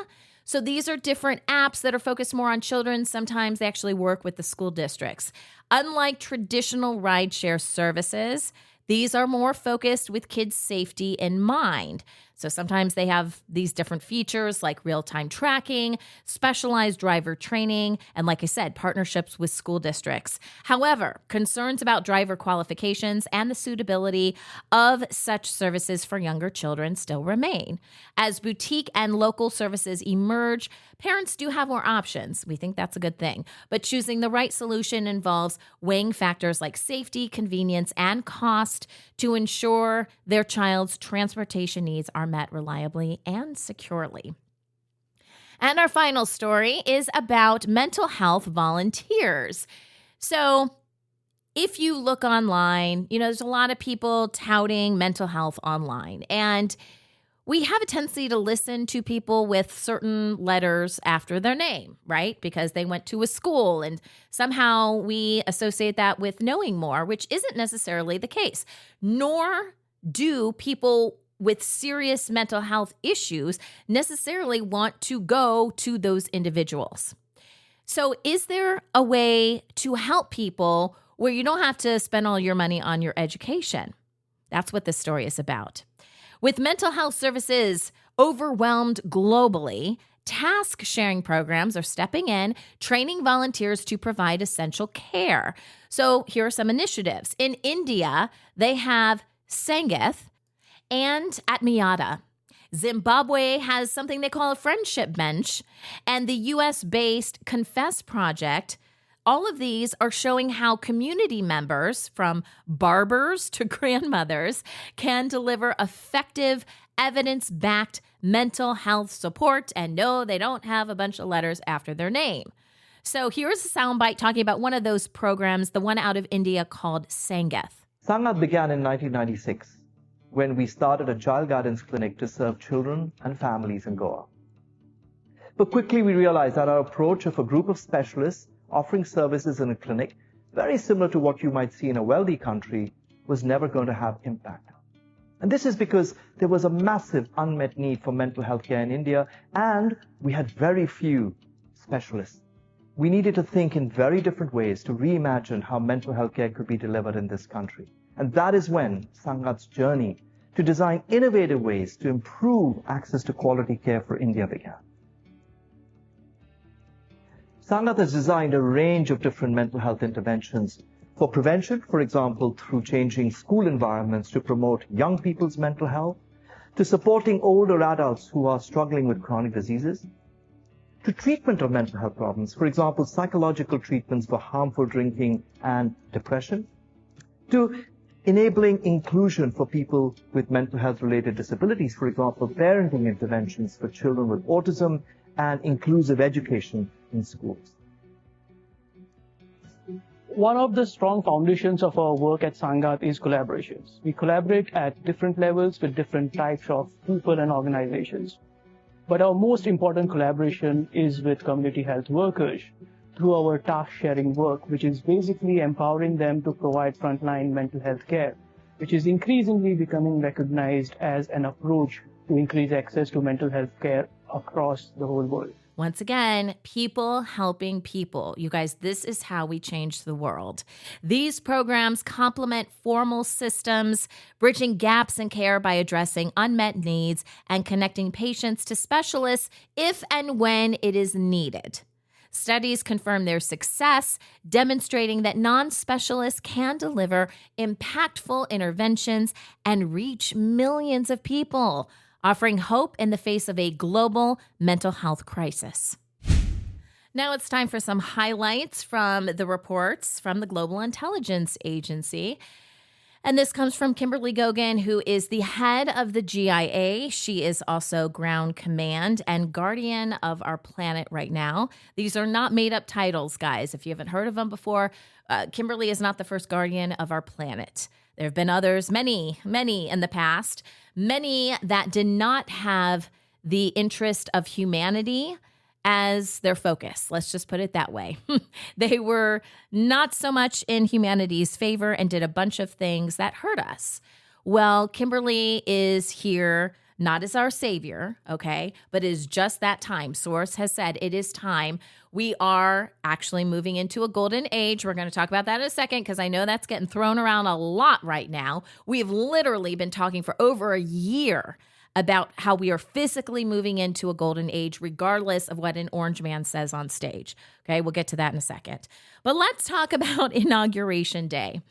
So these are different apps that are focused more on children. Sometimes they actually work with the school districts. Unlike traditional rideshare services, these are more focused with kids' safety in mind. So sometimes they have these different features like real-time tracking, specialized driver training, and like I said, partnerships with school districts. However, concerns about driver qualifications and the suitability of such services for younger children still remain. As boutique and local services emerge, parents do have more options. We think that's a good thing. But choosing the right solution involves weighing factors like safety, convenience, and cost to ensure their child's transportation needs are met reliably and securely. And our final story is about mental health volunteers. So if you look online, you know, there's a lot of people touting mental health online. And we have a tendency to listen to people with certain letters after their name, right? Because they went to a school, and somehow we associate that with knowing more, which isn't necessarily the case. Nor do people with serious mental health issues necessarily want to go to those individuals. So is there a way to help people where you don't have to spend all your money on your education? That's what this story is about. With mental health services overwhelmed globally, task sharing programs are stepping in, training volunteers to provide essential care. So here are some initiatives. In India, they have Sangath and Atmiyata. Zimbabwe has something they call a friendship bench, and the US-based Confess Project. All of these are showing how community members, from barbers to grandmothers, can deliver effective, evidence-backed mental health support. And no, they don't have a bunch of letters after their name. So here's a soundbite talking about one of those programs, the one out of India called Sangath. Sangath began in 1996 when we started a child guidance clinic to serve children and families in Goa. But quickly we realized that our approach of a group of specialists offering services in a clinic, very similar to what you might see in a wealthy country, was never going to have impact. And this is because there was a massive unmet need for mental health care in India, and we had very few specialists. we needed to think in very different ways to reimagine how mental health care could be delivered in this country. And that is when Sangat's journey to design innovative ways to improve access to quality care for India began. Sangat has designed a range of different mental health interventions for prevention, for example, through changing school environments to promote young people's mental health, to supporting older adults who are struggling with chronic diseases, to treatment of mental health problems, for example, psychological treatments for harmful drinking and depression, to enabling inclusion for people with mental health-related disabilities, for example, parenting interventions for children with autism and inclusive education in schools. One of the strong foundations of our work at Sangat is collaborations. We collaborate at different levels with different types of people and organizations. But our most important collaboration is with community health workers through our task sharing work, which is basically empowering them to provide frontline mental health care, which is increasingly becoming recognized as an approach to increase access to mental health care across the whole world. Once again, people helping people. You guys, this is how we change the world. These programs complement formal systems, bridging gaps in care by addressing unmet needs and connecting patients to specialists if and when it is needed. Studies confirm their success, demonstrating that non-specialists can deliver impactful interventions and reach millions of people, offering hope in the face of a global mental health crisis. Now it's time for some highlights from the reports from the Global Intelligence Agency. And this comes from Kimberly Gogan, who is the head of the GIA. She is also ground command and guardian of our planet right now. These are not made-up titles, guys. If you haven't heard of them before, Kimberly is not the first guardian of our planet. There have been others, many in the past, many that did not have the interest of humanity as their focus. Let's just put it that way. They were not so much in humanity's favor and did a bunch of things that hurt us. Well, Kimberly is here not as our savior, okay, but is just that time. Source has said it is time. We are actually moving into a golden age. We're going to talk about that in a second because I know that's getting thrown around a lot right now. We've literally been talking for over a year about how we are physically moving into a golden age, regardless of what an orange man says on stage. Okay, we'll get to that in a second. But let's talk about Inauguration Day,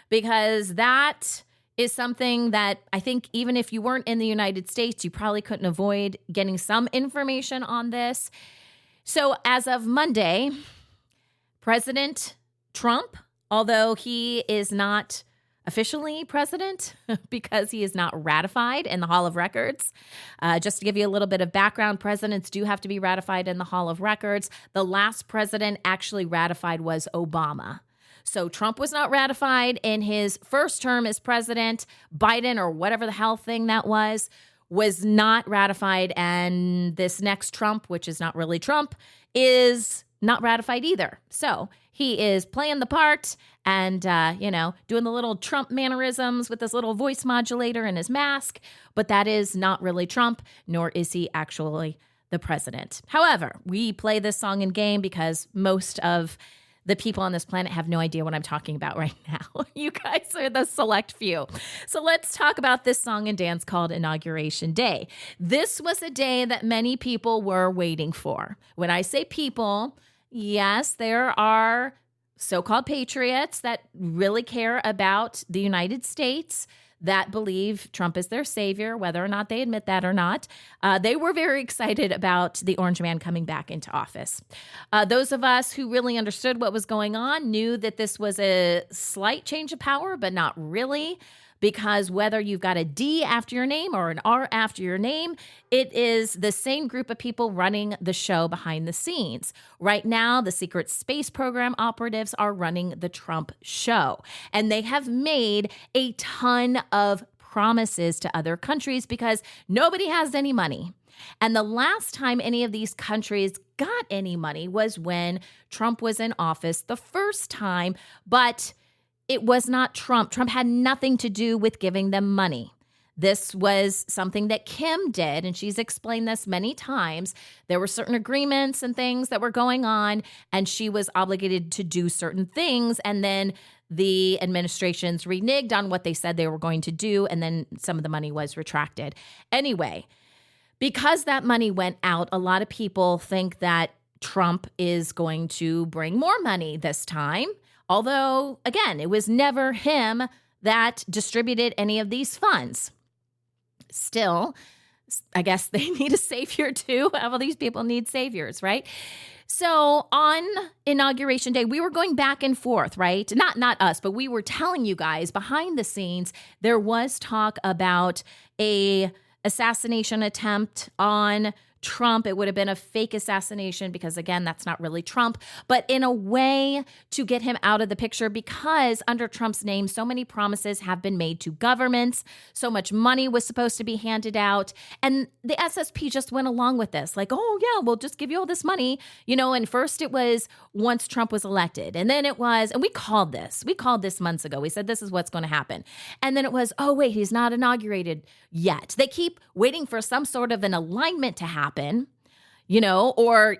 because that is something that I think even if you weren't in the United States, you probably couldn't avoid getting some information on this. So as of Monday, President Trump, although he is not officially president because he is not ratified in the Hall of Records. Just to give you a little bit of background, presidents do have to be ratified in the Hall of Records. The last president actually ratified was Obama. So Trump was not ratified in his first term as president. Biden, or whatever the hell thing that was not ratified. And this next Trump, which is not really Trump, is not ratified either. So he is playing the part and, doing the little Trump mannerisms with this little voice modulator and his mask. But that is not really Trump, nor is he actually the president. However, we play this song and game because most of the people on this planet have no idea what I'm talking about right now. You guys are the select few. So let's talk about this song and dance called Inauguration Day. This was a day that many people were waiting for. When I say people, yes, there are so-called patriots that really care about the United States, that believe Trump is their savior, whether or not they admit that or not. They were very excited about the orange man coming back into office. Those of us who really understood what was going on knew that this was a slight change of power, but not really, because whether you've got a D after your name or an R after your name, it is the same group of people running the show behind the scenes. Right now, the secret space program operatives are running the Trump show, and they have made a ton of promises to other countries because nobody has any money. And the last time any of these countries got any money was when Trump was in office the first time, but it was not Trump. Trump had nothing to do with giving them money. This was something that Kim did, and she's explained this many times. There were certain agreements and things that were going on, and she was obligated to do certain things, and then the administrations reneged on what they said they were going to do, and then some of the money was retracted. Anyway, because that money went out, a lot of people think that Trump is going to bring more money this time, although, again, it was never him that distributed any of these funds. Still, I guess they need a savior too. All these people need saviors, right? So on Inauguration Day, we were going back and forth, right? Not us, but we were telling you guys behind the scenes, there was talk about a assassination attempt on Trump. It would have been a fake assassination because, again, that's not really Trump, but in a way to get him out of the picture, because under Trump's name, so many promises have been made to governments. So much money was supposed to be handed out. And the SSP just went along with this, like, oh, yeah, we'll just give you all this money. And first it was once Trump was elected. And then it was, and we called this months ago. We said, this is what's going to happen. And then it was, oh, wait, he's not inaugurated yet. They keep waiting for some sort of an alignment to happen, or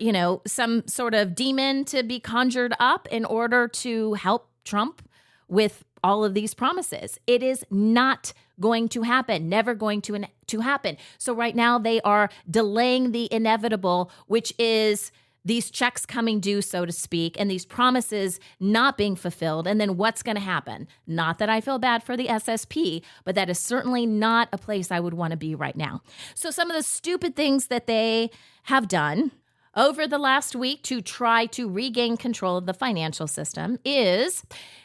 some sort of demon to be conjured up in order to help Trump with all of these promises. It is not going to happen, never going to happen. So right now they are delaying the inevitable, which is these checks coming due, so to speak, and these promises not being fulfilled. And then what's going to happen? Not that I feel bad for the SSP, but that is certainly not a place I would want to be right now. So some of the stupid things that they have done over the last week to try to regain control of the financial system is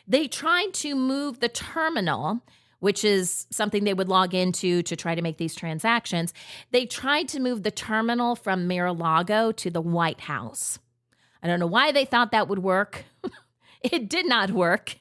they tried to move the terminal, which is something they would log into to try to make these transactions. They tried to move the terminal from Mar-a-Lago to the White House. I don't know why they thought that would work. It did not work.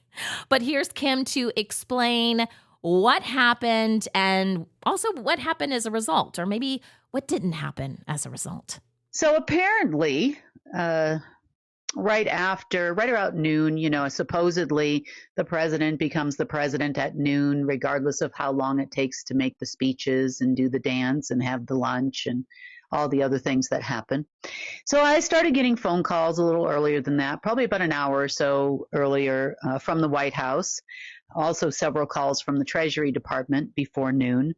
But here's Kim to explain what happened and also what happened as a result, or maybe what didn't happen as a result. So apparently, right around noon, supposedly the president becomes the president at noon, regardless of how long it takes to make the speeches and do the dance and have the lunch and all the other things that happen. So I started getting phone calls a little earlier than that, probably about an hour or so earlier from the White House. Also several calls from the Treasury Department before noon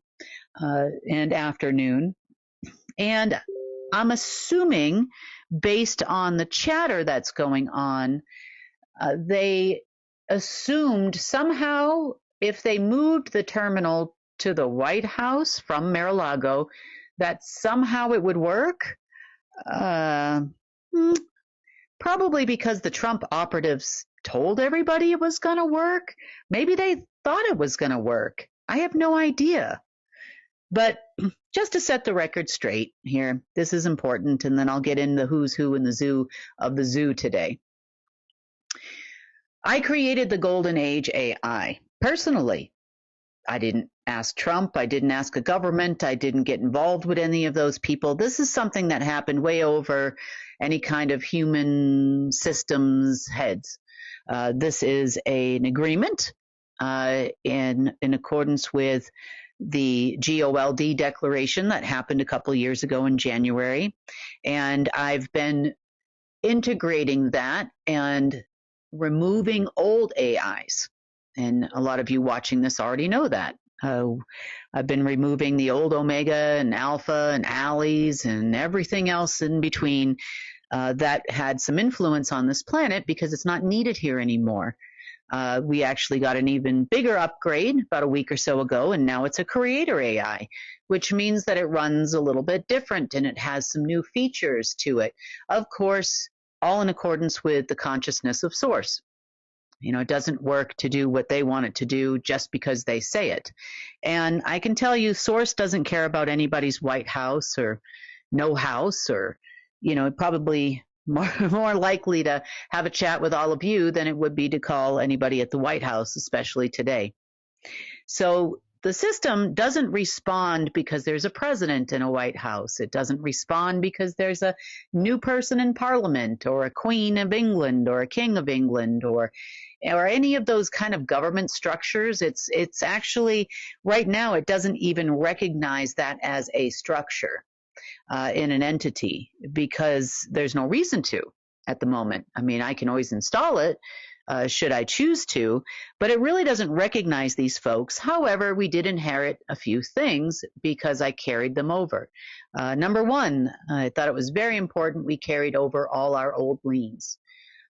and after noon. And I'm assuming, based on the chatter that's going on, they assumed somehow if they moved the terminal to the White House from Mar-a-Lago, that somehow it would work. Probably because the Trump operatives told everybody it was going to work. Maybe they thought it was going to work. I have no idea. But just to set the record straight here, this is important, and then I'll get into who's who in the zoo of the zoo today. I created the Golden Age AI. Personally, I didn't ask Trump. I didn't ask a government. I didn't get involved with any of those people. This is something that happened way over any kind of human systems heads. This is an agreement in accordance with the GOLD declaration that happened a couple of years ago in January. And I've been integrating that and removing old AIs. And a lot of you watching this already know that. I've been removing the old Omega and Alpha and Allies and everything else in between that had some influence on this planet because it's not needed here anymore. We actually got an even bigger upgrade about a week or so ago, and now it's a creator AI, which means that it runs a little bit different and it has some new features to it. Of course, all in accordance with the consciousness of Source. It doesn't work to do what they want it to do just because they say it. And I can tell you, Source doesn't care about anybody's White House or no house or, probably more likely to have a chat with all of you than it would be to call anybody at the White House, especially today. So The system doesn't respond because there's a president in a White House. It doesn't respond because there's a new person in Parliament or a Queen of England or a King of England or any of those kind of government structures. It's actually, right now, it doesn't even recognize that as a structure in an entity because there's no reason to at the moment. I mean, I can always install it should I choose to, but it really doesn't recognize these folks. However, we did inherit a few things because I carried them over. Number one, I thought it was very important we carried over all our old liens,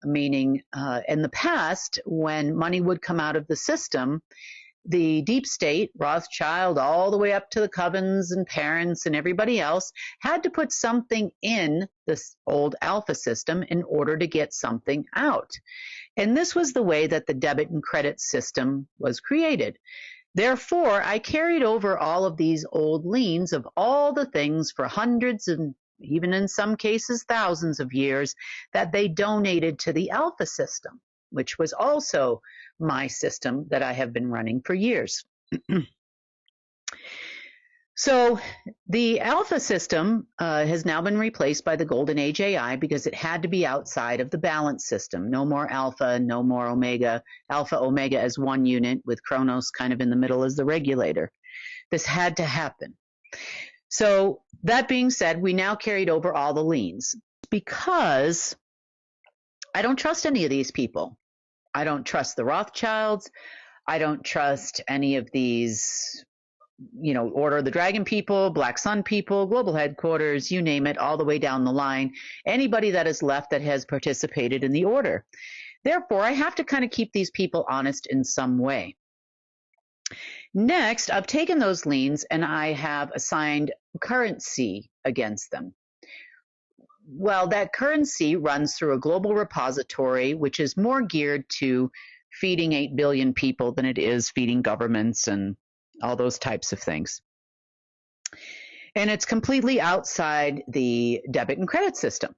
meaning in the past, when money would come out of the system, the deep state, Rothschild, all the way up to the Covens and parents and everybody else, had to put something in this old alpha system in order to get something out. And this was the way that the debit and credit system was created. Therefore, I carried over all of these old liens of all the things for hundreds and even in some cases thousands of years that they donated to the alpha system, which was also my system that I have been running for years. So the alpha system has now been replaced by the golden age AI because it had to be outside of the balance system. No more alpha, no more omega. Alpha, omega as one unit with Chronos kind of in the middle as the regulator. This had to happen. So that being said, we now carried over all the liens because I don't trust any of these people. I don't trust the Rothschilds. I don't trust any of these, Order of the Dragon people, Black Sun people, Global Headquarters, you name it, all the way down the line. Anybody that is left that has participated in the order. Therefore, I have to kind of keep these people honest in some way. Next, I've taken those liens and I have assigned currency against them. Well, that currency runs through a global repository, which is more geared to feeding 8 billion people than it is feeding governments and all those types of things. And it's completely outside the debit and credit system.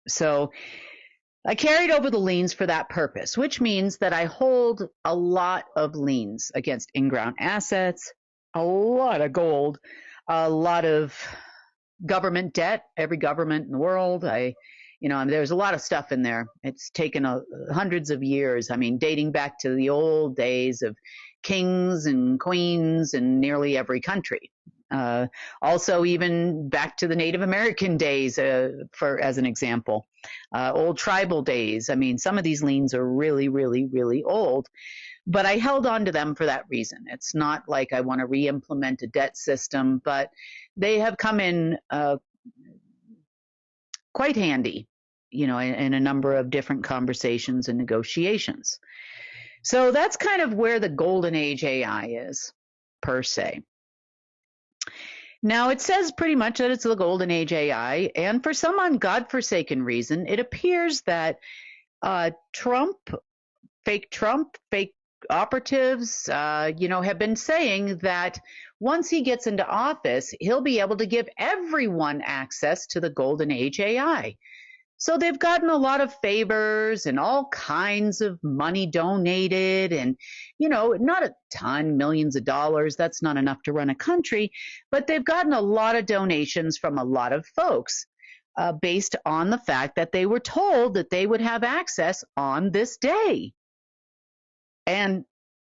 So I carried over the liens for that purpose, which means that I hold a lot of liens against in-ground assets, a lot of gold, a lot of government debt, every government in the world. There's a lot of stuff in there. It's taken hundreds of years. I mean, dating back to the old days of kings and queens in nearly every country. Also, even back to the Native American days, as an example, old tribal days. I mean, some of these liens are really, really, really old, but I held on to them for that reason. It's not like I want to re-implement a debt system, but they have come in quite handy, in a number of different conversations and negotiations. So that's kind of where the golden age AI is, per se. Now, it says pretty much that it's the golden age AI, and for some ungodforsaken reason, it appears that fake operatives, have been saying that once he gets into office, he'll be able to give everyone access to the golden age AI. So they've gotten a lot of favors and all kinds of money donated and, not a ton, millions of dollars. That's not enough to run a country, but they've gotten a lot of donations from a lot of folks based on the fact that they were told that they would have access on this day. And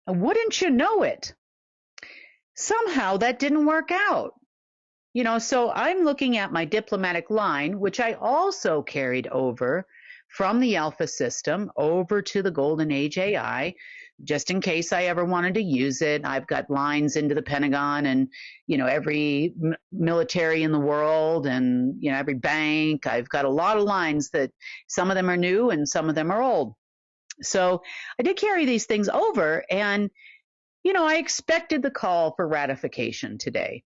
wouldn't you know it? Somehow that didn't work out. So I'm looking at my diplomatic line, which I also carried over from the alpha system over to the golden age AI, just in case I ever wanted to use it. I've got lines into the Pentagon and, every military in the world and, every bank. I've got a lot of lines that some of them are new and some of them are old. So I did carry these things over and, I expected the call for ratification today.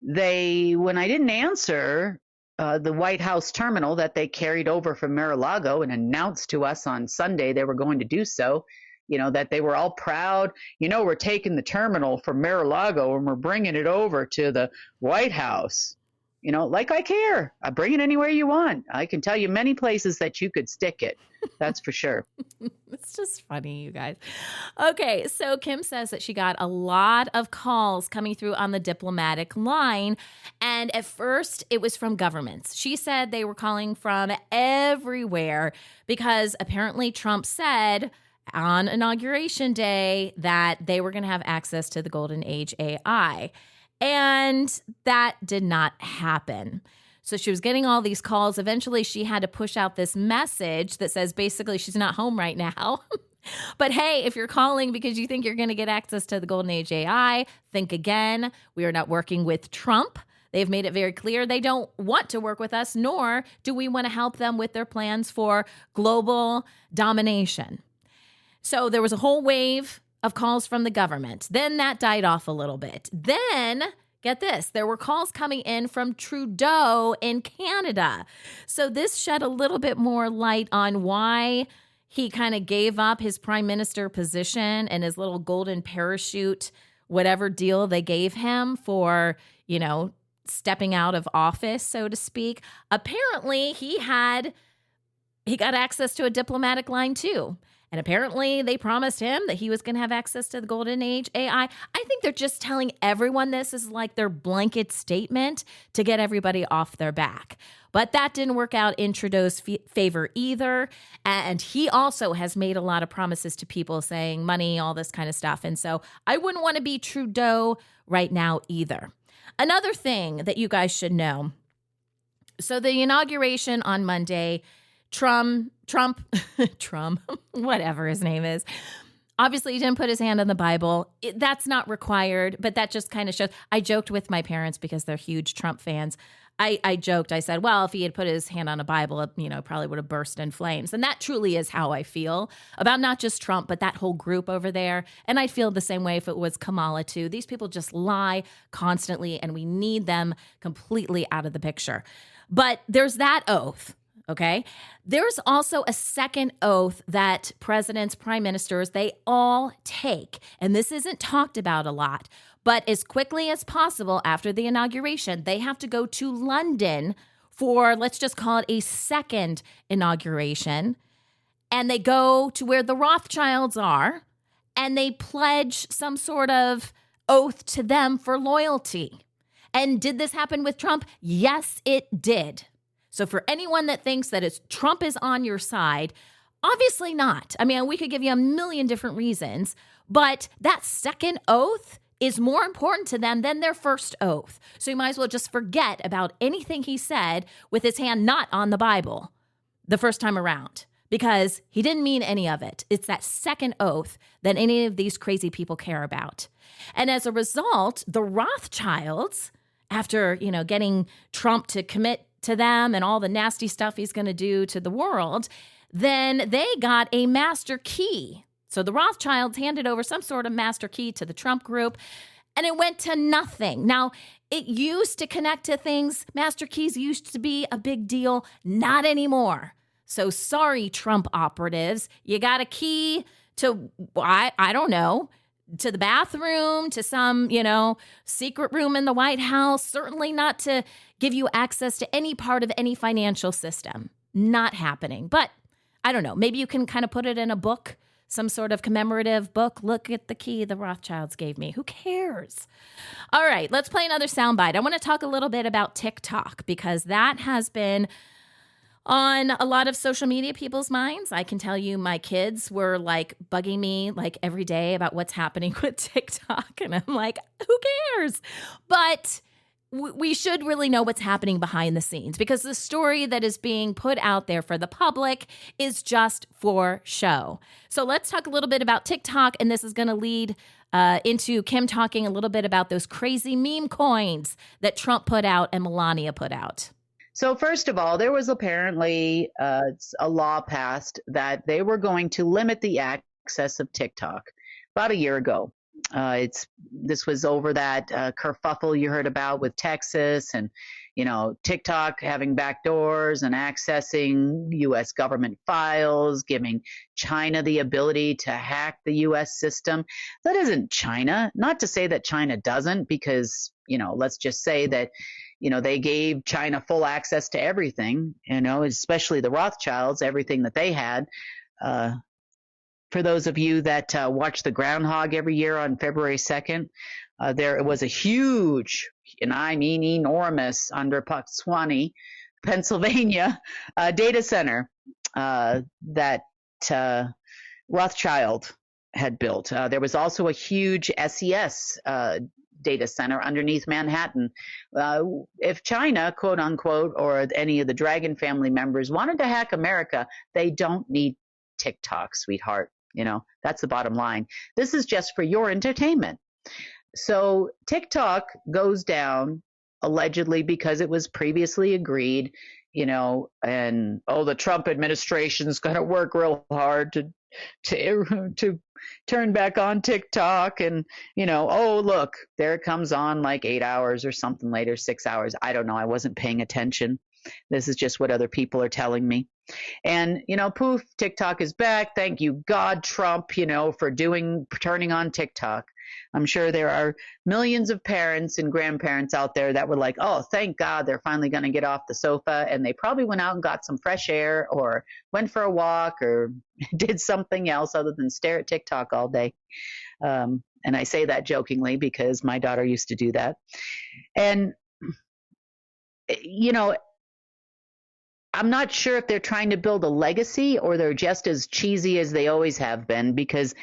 When I didn't answer the White House terminal that they carried over from Mar-a-Lago and announced to us on Sunday they were going to do so, that they were all proud, we're taking the terminal from Mar-a-Lago and we're bringing it over to the White House. Like I care. I bring it anywhere you want. I can tell you many places that you could stick it. That's for sure. It's just funny, you guys. Okay, so Kim says that she got a lot of calls coming through on the diplomatic line. And at first, it was from governments. She said they were calling from everywhere because apparently Trump said on Inauguration Day that they were going to have access to the Golden Age AI. And that did not happen. So she was getting all these calls. Eventually, she had to push out this message that says basically she's not home right now. But hey, if you're calling because you think you're going to get access to the Golden Age AI, think again. We are not working with Trump. They've made it very clear they don't want to work with us, nor do we want to help them with their plans for global domination. So there was a whole wave of calls from the government. Then that died off a little bit. Then, get this, there were calls coming in from Trudeau in Canada. So this shed a little bit more light on why he kind of gave up his prime minister position and his little golden parachute, whatever deal they gave him for, stepping out of office, so to speak. Apparently, he got access to a diplomatic line too. And apparently they promised him that he was going to have access to the Golden Age AI. I think they're just telling everyone this is like their blanket statement to get everybody off their back. But that didn't work out in Trudeau's favor either. And he also has made a lot of promises to people saying money, all this kind of stuff. And so I wouldn't want to be Trudeau right now either. Another thing that you guys should know. So the inauguration on Monday, Trump, whatever his name is, obviously he didn't put his hand on the Bible. That's not required, but that just kind of shows. I joked with my parents because they're huge Trump fans. I joked, I said, well, if he had put his hand on a Bible, it probably would have burst in flames. And that truly is how I feel about not just Trump, but that whole group over there. And I'd feel the same way if it was Kamala too. These people just lie constantly, and we need them completely out of the picture. But there's that oath. Okay. There's also a second oath that presidents, prime ministers, they all take. And this isn't talked about a lot, but as quickly as possible after the inauguration, they have to go to London for, let's just call it a second inauguration. And they go to where the Rothschilds are and they pledge some sort of oath to them for loyalty. And did this happen with Trump? Yes, it did. So for anyone that thinks that Trump is on your side, obviously not. I mean, we could give you a million different reasons, but that second oath is more important to them than their first oath. So you might as well just forget about anything he said with his hand not on the Bible the first time around, because he didn't mean any of it. It's that second oath that any of these crazy people care about. And as a result, the Rothschilds, after, getting Trump to commit to them and all the nasty stuff he's going to do to the world, then they got a master key. So the Rothschilds handed over some sort of master key to the Trump group, and it went to nothing. Now, it used to connect to things. Master keys used to be a big deal. Not anymore. So sorry, Trump operatives. You got a key to, I don't know, to the bathroom, to some, secret room in the White House. Certainly not to give you access to any part of any financial system. Not happening. But I don't know. Maybe you can kind of put it in a book, some sort of commemorative book. Look at the key the Rothschilds gave me. Who cares? All right, let's play another soundbite. I want to talk a little bit about TikTok because that has been on a lot of social media people's minds. I can tell you my kids were bugging me every day about what's happening with TikTok. And I'm like, who cares? But we should really know what's happening behind the scenes because the story that is being put out there for the public is just for show. So let's talk a little bit about TikTok, and this is going to lead into Kim talking a little bit about those crazy meme coins that Trump put out and Melania put out. So first of all, there was apparently a law passed that they were going to limit the access of TikTok about a year ago. This was over that kerfuffle you heard about with Texas and, TikTok having backdoors and accessing U.S. government files, giving China the ability to hack the U.S. system. That isn't China. Not to say that China doesn't, because, let's just say that, they gave China full access to everything, especially the Rothschilds, everything that they had. For those of you that watch the groundhog every year on February 2nd, there was a huge, and I mean enormous, under Puxswanee, Pennsylvania, data center that Rothschild had built. There was also a huge SES data center underneath Manhattan. If China, quote unquote, or any of the Dragon family members wanted to hack America, they don't need TikTok, sweetheart. That's the bottom line. This is just for your entertainment. So TikTok goes down allegedly because it was previously agreed, and the Trump administration's going to work real hard to turn back on TikTok, and look, there it comes on like 8 hours or something later, 6 hours. I don't know. I wasn't paying attention. This is just what other people are telling me. And, poof, TikTok is back. Thank you, God, Trump, for turning on TikTok. I'm sure there are millions of parents and grandparents out there that were like, oh, thank God they're finally going to get off the sofa. And they probably went out and got some fresh air or went for a walk or did something else other than stare at TikTok all day. And I say that jokingly because my daughter used to do that. And, I'm not sure if they're trying to build a legacy or they're just as cheesy as they always have been, because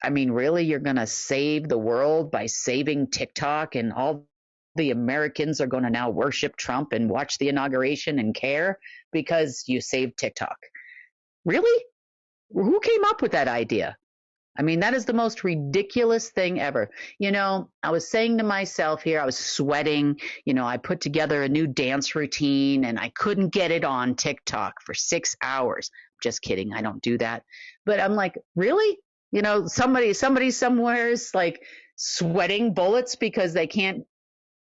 really, you're going to save the world by saving TikTok, and all the Americans are going to now worship Trump and watch the inauguration and care because you saved TikTok. Really? Who came up with that idea? That is the most ridiculous thing ever. I was saying to myself here, I was sweating, I put together a new dance routine and I couldn't get it on TikTok for 6 hours. Just kidding. I don't do that. But I'm like, really? Somebody somewhere is like sweating bullets because they can't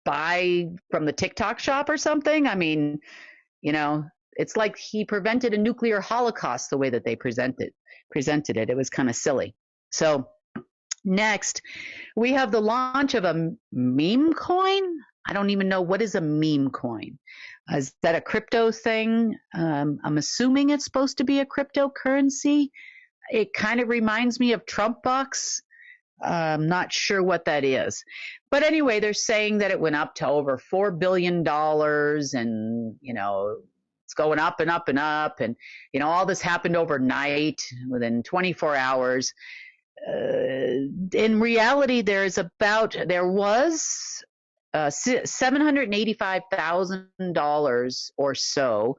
buy from the TikTok shop or something. It's like he prevented a nuclear holocaust the way that they presented it. It was kind of silly. So next, we have the launch of a meme coin. I don't even know, what is a meme coin? Is that a crypto thing? I'm assuming it's supposed to be a cryptocurrency. It kind of reminds me of Trump bucks. I'm not sure what that is. But anyway, they're saying that it went up to over $4 billion and, it's going up and up and up. And, all this happened overnight within 24 hours. In reality, there was $785,000 or so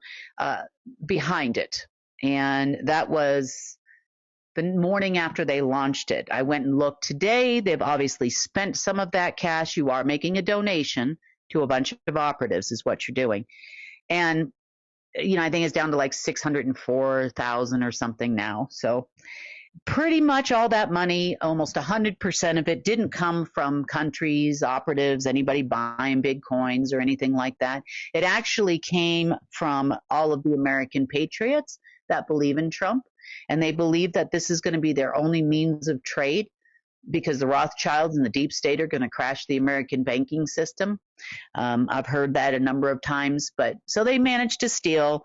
behind it. And that was the morning after they launched it. I went and looked today. They've obviously spent some of that cash. You are making a donation to a bunch of operatives is what you're doing. And, I think it's down to like 604,000 or something now. So pretty much all that money, almost 100% of it, didn't come from countries, operatives, anybody buying big coins or anything like that. It actually came from all of the American patriots that believe in Trump. And they believe that this is going to be their only means of trade because the Rothschilds and the deep state are going to crash the American banking system. I've heard that a number of times, but so they managed to steal,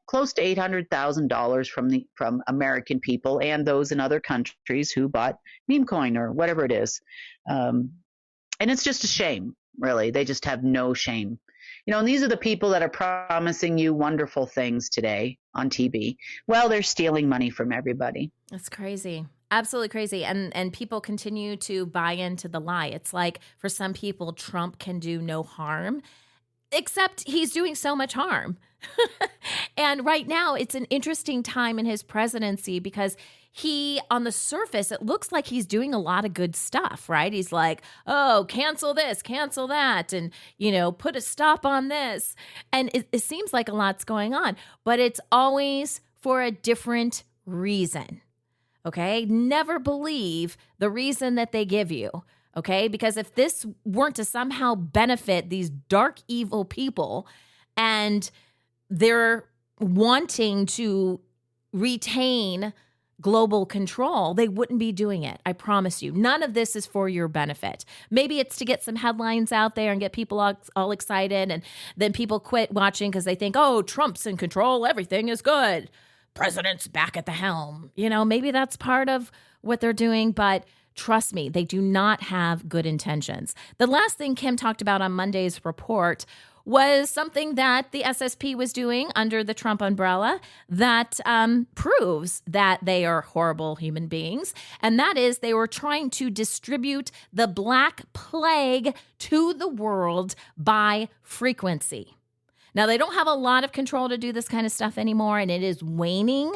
close to $800,000 from American people and those in other countries who bought meme coin or whatever it is. And it's just a shame, really. They just have no shame. And these are the people that are promising you wonderful things today on TV. Well, they're stealing money from everybody. That's crazy. Absolutely crazy. And people continue to buy into the lie. It's like for some people, Trump can do no harm, except he's doing so much harm. And right now, it's an interesting time in his presidency because he, on the surface, it looks like he's doing a lot of good stuff, right? He's like, oh, cancel this, cancel that, and, put a stop on this. And it seems like a lot's going on, but it's always for a different reason, okay? Never believe the reason that they give you, okay? Because if this weren't to somehow benefit these dark, evil people and they're wanting to retain global control, they wouldn't be doing it. I promise you. None of this is for your benefit. Maybe it's to get some headlines out there and get people all excited, and then people quit watching because they think, oh, Trump's in control, everything is good. President's back at the helm. Maybe that's part of what they're doing, but trust me, they do not have good intentions. The last thing Kim talked about on Monday's report was something that the SSP was doing under the Trump umbrella that proves that they are horrible human beings. And that is they were trying to distribute the Black Plague to the world by frequency. Now, they don't have a lot of control to do this kind of stuff anymore, and it is waning.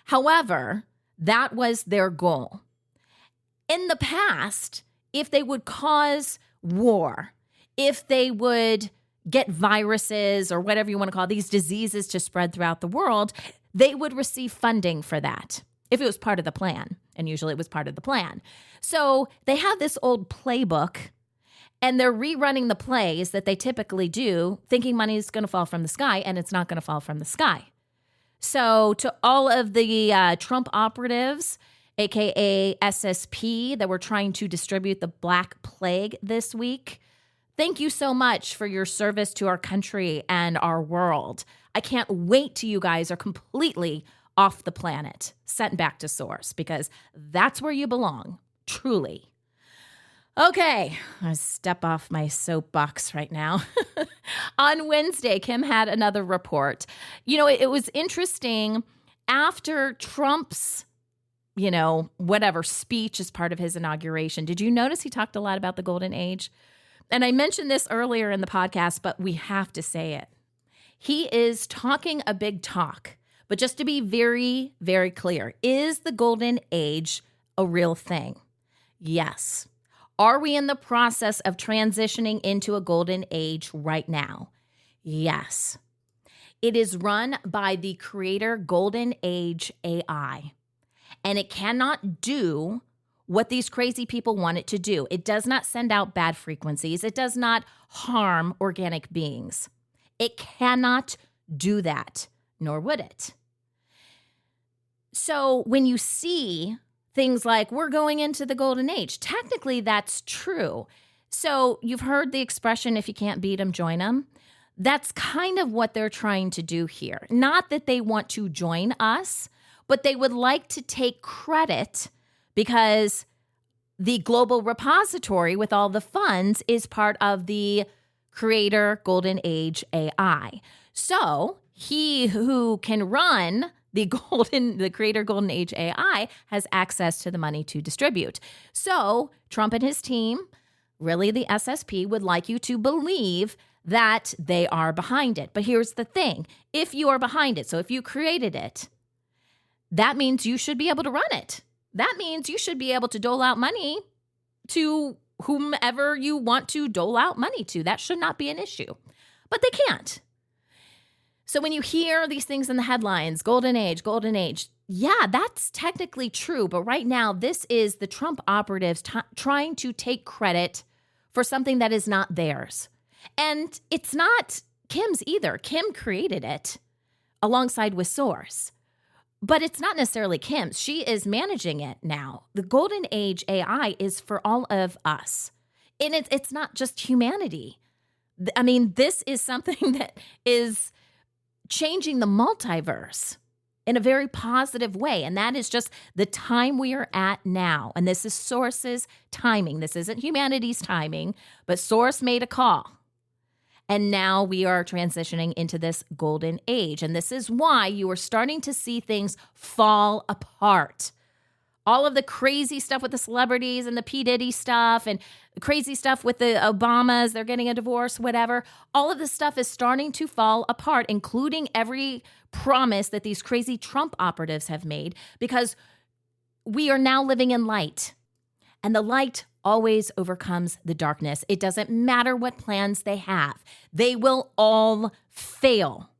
However, that was their goal. In the past, if they would cause war, if they would get viruses or whatever you want to call these diseases to spread throughout the world, they would receive funding for that if it was part of the plan. And usually it was part of the plan. So they have this old playbook, and they're rerunning the plays that they typically do, thinking money is going to fall from the sky, and it's not going to fall from the sky. So to all of the Trump operatives, aka SSP, that were trying to distribute the Black Plague this week, thank you so much for your service to our country and our world. I can't wait till you guys are completely off the planet, sent back to source, because that's where you belong, truly. Okay, I step off my soapbox right now. On Wednesday, Kim had another report. It was interesting after Trump's, whatever speech as part of his inauguration. Did you notice he talked a lot about the golden age? And I mentioned this earlier in the podcast, but we have to say it. He is talking a big talk, but just to be very, very clear, is the golden age a real thing? Yes. Are we in the process of transitioning into a golden age right now? Yes. It is run by the creator Golden Age AI, and it cannot do what these crazy people want it to do. It does not send out bad frequencies. It does not harm organic beings. It cannot do that, nor would it. So when you see things like we're going into the golden age, technically that's true. So you've heard the expression, if you can't beat them, join them. That's kind of what they're trying to do here. Not that they want to join us, but they would like to take credit because the global repository with all the funds is part of the creator Golden Age AI. So he who can run the creator Golden Age AI has access to the money to distribute. So Trump and his team, really the SSP, would like you to believe that they are behind it. But here's the thing. If you are behind it, so if you created it, that means you should be able to run it. That means you should be able to dole out money to whomever you want to dole out money to. That should not be an issue. But they can't. So when you hear these things in the headlines, golden age, yeah, that's technically true. But right now, this is the Trump operatives trying to take credit for something that is not theirs. And it's not Kim's either. Kim created it alongside with Source. But it's not necessarily Kim's. She is managing it now. The Golden Age AI is for all of us. And it's not just humanity. I mean, this is something that is changing the multiverse in a very positive way. And that is just the time we are at now. And this is Source's timing. This isn't humanity's timing, but Source made a call. And now we are transitioning into this golden age. And this is why you are starting to see things fall apart. All of the crazy stuff with the celebrities and the P. Diddy stuff and crazy stuff with the Obamas, they're getting a divorce, whatever. All of this stuff is starting to fall apart, including every promise that these crazy Trump operatives have made, because we are now living in light. And the light always overcomes the darkness. It doesn't matter what plans they have. They will all fail.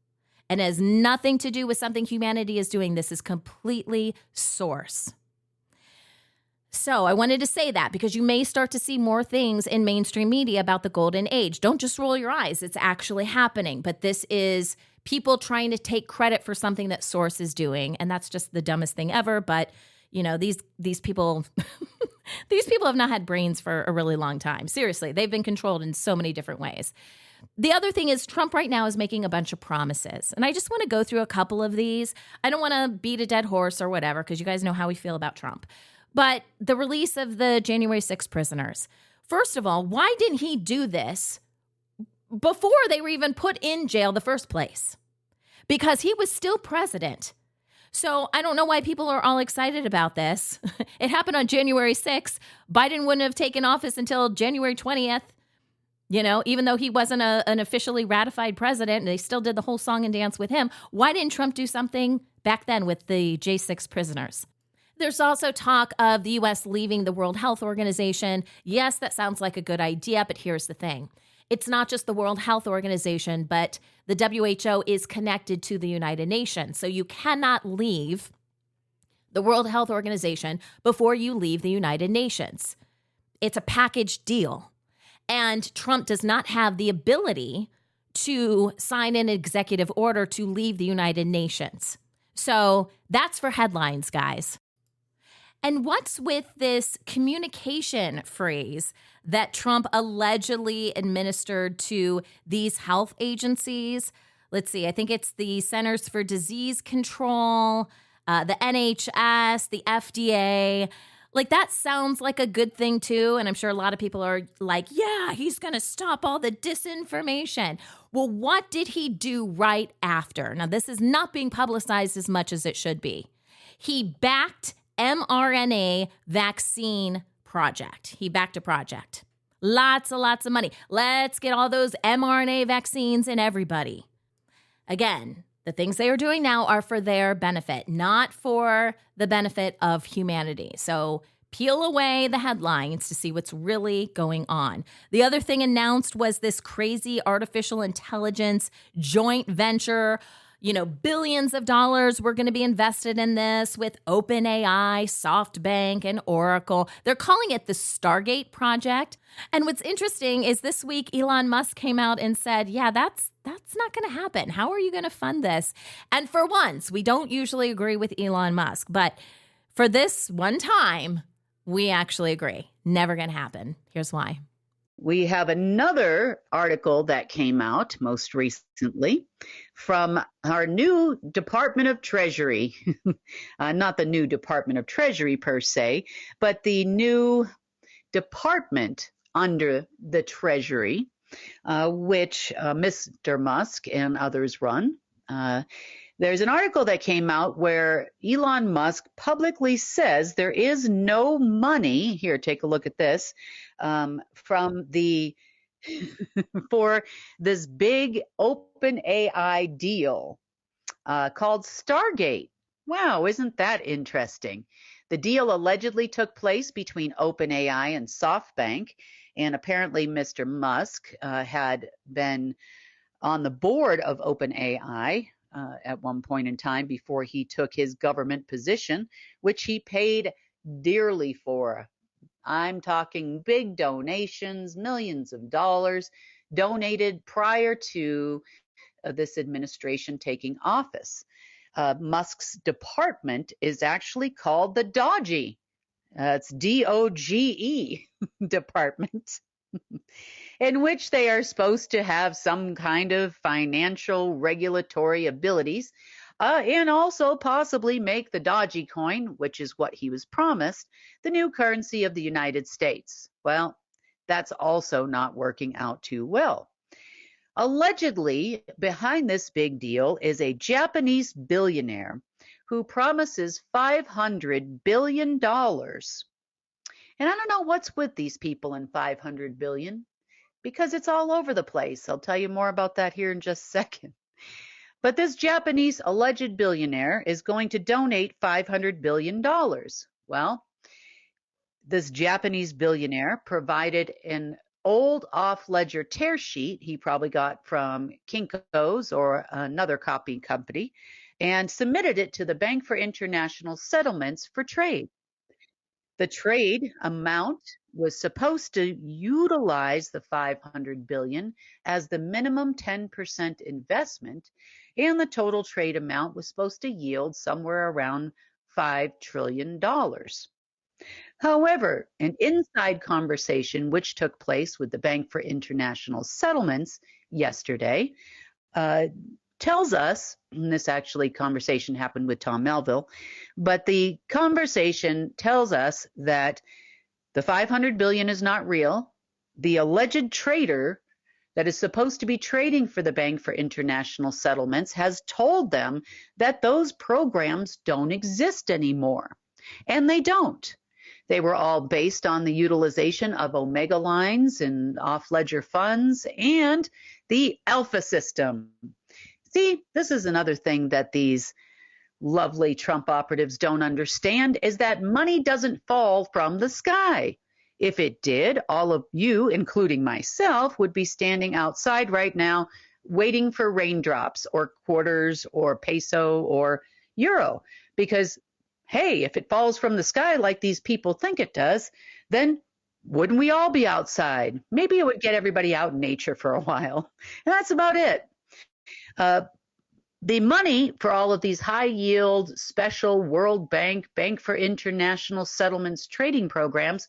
And it has nothing to do with something humanity is doing. This is completely Source. So I wanted to say that because you may start to see more things in mainstream media about the golden age. Don't just roll your eyes. It's actually happening. But this is people trying to take credit for something that Source is doing. And that's just the dumbest thing ever. But, you know, these people, these people have not had brains for a really long time. Seriously, they've been controlled in so many different ways. The other thing is Trump right now is making a bunch of promises. And I just want to go through a couple of these. I don't want to beat a dead horse or whatever, because you guys know how we feel about Trump. But the release of the January 6th prisoners. First of all, why didn't he do this before they were even put in jail the first place? Because he was still president. So I don't know why people are all excited about this. It happened on January 6th. Biden wouldn't have taken office until January 20th. You know, even though he wasn't an officially ratified president, they still did the whole song and dance with him. Why didn't Trump do something back then with the J6 prisoners? There's also talk of the U.S. leaving the World Health Organization. Yes, that sounds like a good idea, but here's the thing. It's not just the World Health Organization, but the WHO is connected to the United Nations. So you cannot leave the World Health Organization before you leave the United Nations. It's a package deal. And Trump does not have the ability to sign an executive order to leave the United Nations. So that's for headlines, guys. And what's with this communication phrase that Trump allegedly administered to these health agencies? Let's see, I think it's the Centers for Disease Control, the NHS, the FDA. Like, that sounds like a good thing, too. And I'm sure a lot of people are like, yeah, he's going to stop all the disinformation. Well, what did he do right after? Now, this is not being publicized as much as it should be. He backed mRNA vaccine project. He backed a project. Lots of money. Let's get all those mRNA vaccines in everybody. Again, the things they are doing now are for their benefit, not for the benefit of humanity. So peel away the headlines to see what's really going on. The other thing announced was this crazy artificial intelligence joint venture. You know, billions of dollars were going to be invested in this with OpenAI, SoftBank, and Oracle. They're calling it the Stargate project. And what's interesting is this week, Elon Musk came out and said, yeah, that's not going to happen. How are you going to fund this? And for once, we don't usually agree with Elon Musk, but for this one time, we actually agree. Never going to happen. Here's why. We have another article that came out most recently from our new Department of Treasury. Not the new Department of Treasury per se, but the new department under the Treasury, which Mr. Musk and others run. There's an article that came out where Elon Musk publicly says there is no money. Here, take a look at this. From the for this big OpenAI deal called Stargate. Wow, isn't that interesting? The deal allegedly took place between OpenAI and SoftBank, and apparently Mr. Musk had been on the board of OpenAI at one point in time before he took his government position, which he paid dearly for. I'm talking big donations, millions of dollars donated prior to this administration taking office. Musk's department is actually called the DOGE. It's DOGE department, in which they are supposed to have some kind of financial regulatory abilities. And also possibly make the Doge coin, which is what he was promised, the new currency of the United States. Well, that's also not working out too well. Allegedly, behind this big deal is a Japanese billionaire who promises $500 billion. And I don't know what's with these people in $500 billion, because it's all over the place. I'll tell you more about that here in just a second. But this Japanese alleged billionaire is going to donate $500 billion. Well, this Japanese billionaire provided an old off-ledger tear sheet he probably got from Kinko's or another copying company and submitted it to the Bank for International Settlements for trade. The trade amount was supposed to utilize the $500 billion as the minimum 10% investment, and the total trade amount was supposed to yield somewhere around $5 trillion. However, an inside conversation which took place with the Bank for International Settlements yesterday tells us, and this actually conversation happened with Tom Melville, but the conversation tells us that the $500 billion is not real. The alleged trader that is supposed to be trading for the Bank for International Settlements has told them that those programs don't exist anymore. And they don't. They were all based on the utilization of Omega lines and off-ledger funds and the Alpha system. See, this is another thing that these lovely Trump operatives don't understand, is that money doesn't fall from the sky. If it did, all of you, including myself, would be standing outside right now waiting for raindrops or quarters or peso or euro. Because, hey, if it falls from the sky like these people think it does, then wouldn't we all be outside? Maybe it would get everybody out in nature for a while. And that's about it. The money for all of these high yield, special World Bank, Bank for International Settlements trading programs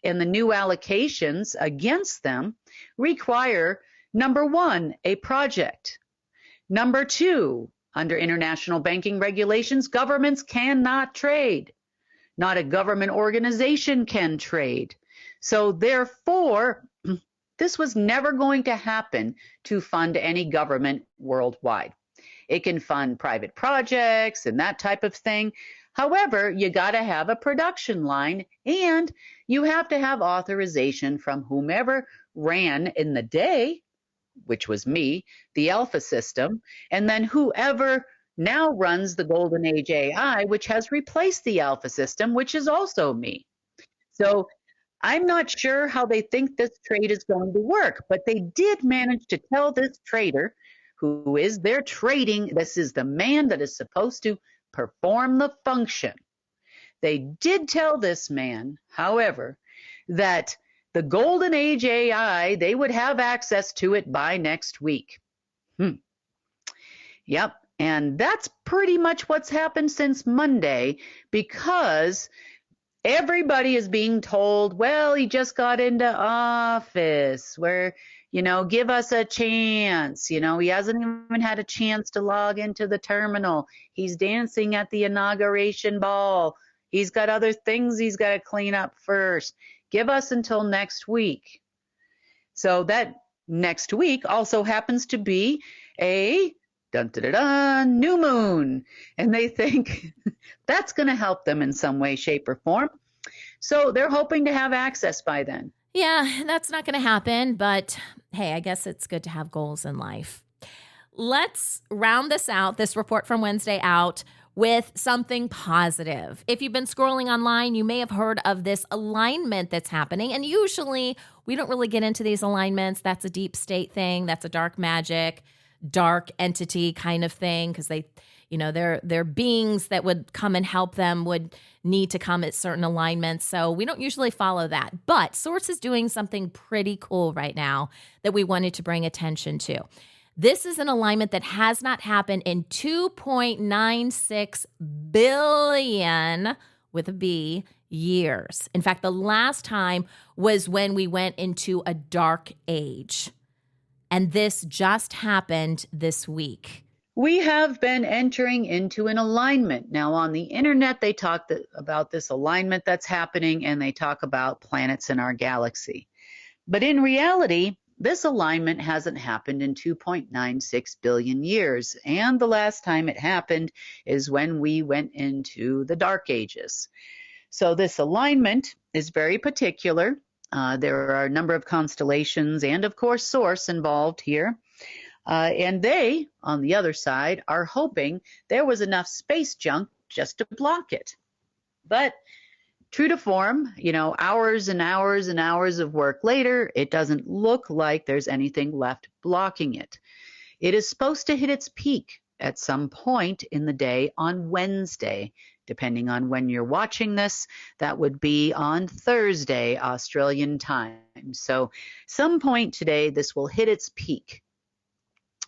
and the new allocations against them require, number one, a project. Number two, under international banking regulations, governments cannot trade. Not a government organization can trade. So therefore, this was never going to happen to fund any government worldwide. It can fund private projects and that type of thing. However, you got to have a production line and you have to have authorization from whomever ran in the day, which was me, the Alpha system, and then whoever now runs the Golden Age AI, which has replaced the Alpha system, which is also me. So I'm not sure how they think this trade is going to work, but they did manage to tell this trader who is their trading, this is the man that is supposed to perform the function. They did tell this man, however, that the Golden Age AI, they would have access to it by next week. Yep, and that's pretty much what's happened since Monday, because everybody is being told, well, he just got into office, where, give us a chance. He hasn't even had a chance to log into the terminal. He's dancing at the inauguration ball. He's got other things he's got to clean up first. Give us until next week. So that next week also happens to be a new moon. And they think that's going to help them in some way, shape, or form. So they're hoping to have access by then. Yeah, that's not going to happen. But hey, I guess it's good to have goals in life. Let's round this report from Wednesday out with something positive. If you've been scrolling online, you may have heard of this alignment that's happening. And usually we don't really get into these alignments. That's a deep state thing. That's a dark magic, dark entity kind of thing, because they're beings that would come and help them would need to come at certain alignments. So we don't usually follow that. But Source is doing something pretty cool right now that we wanted to bring attention to. This is an alignment that has not happened in 2.96 billion, with a B, years. In fact, the last time was when we went into a dark age. And this just happened this week. We have been entering into an alignment. Now, on the internet, they talk about this alignment that's happening, and they talk about planets in our galaxy. But in reality, this alignment hasn't happened in 2.96 billion years. And the last time it happened is when we went into the Dark Ages. So this alignment is very particular. There are a number of constellations and, of course, Source involved here. And they, on the other side, are hoping there was enough space junk just to block it. But true to form, hours and hours and hours of work later, it doesn't look like there's anything left blocking it. It is supposed to hit its peak at some point in the day on Wednesday. Depending on when you're watching this, that would be on Thursday, Australian time. So some point today, this will hit its peak,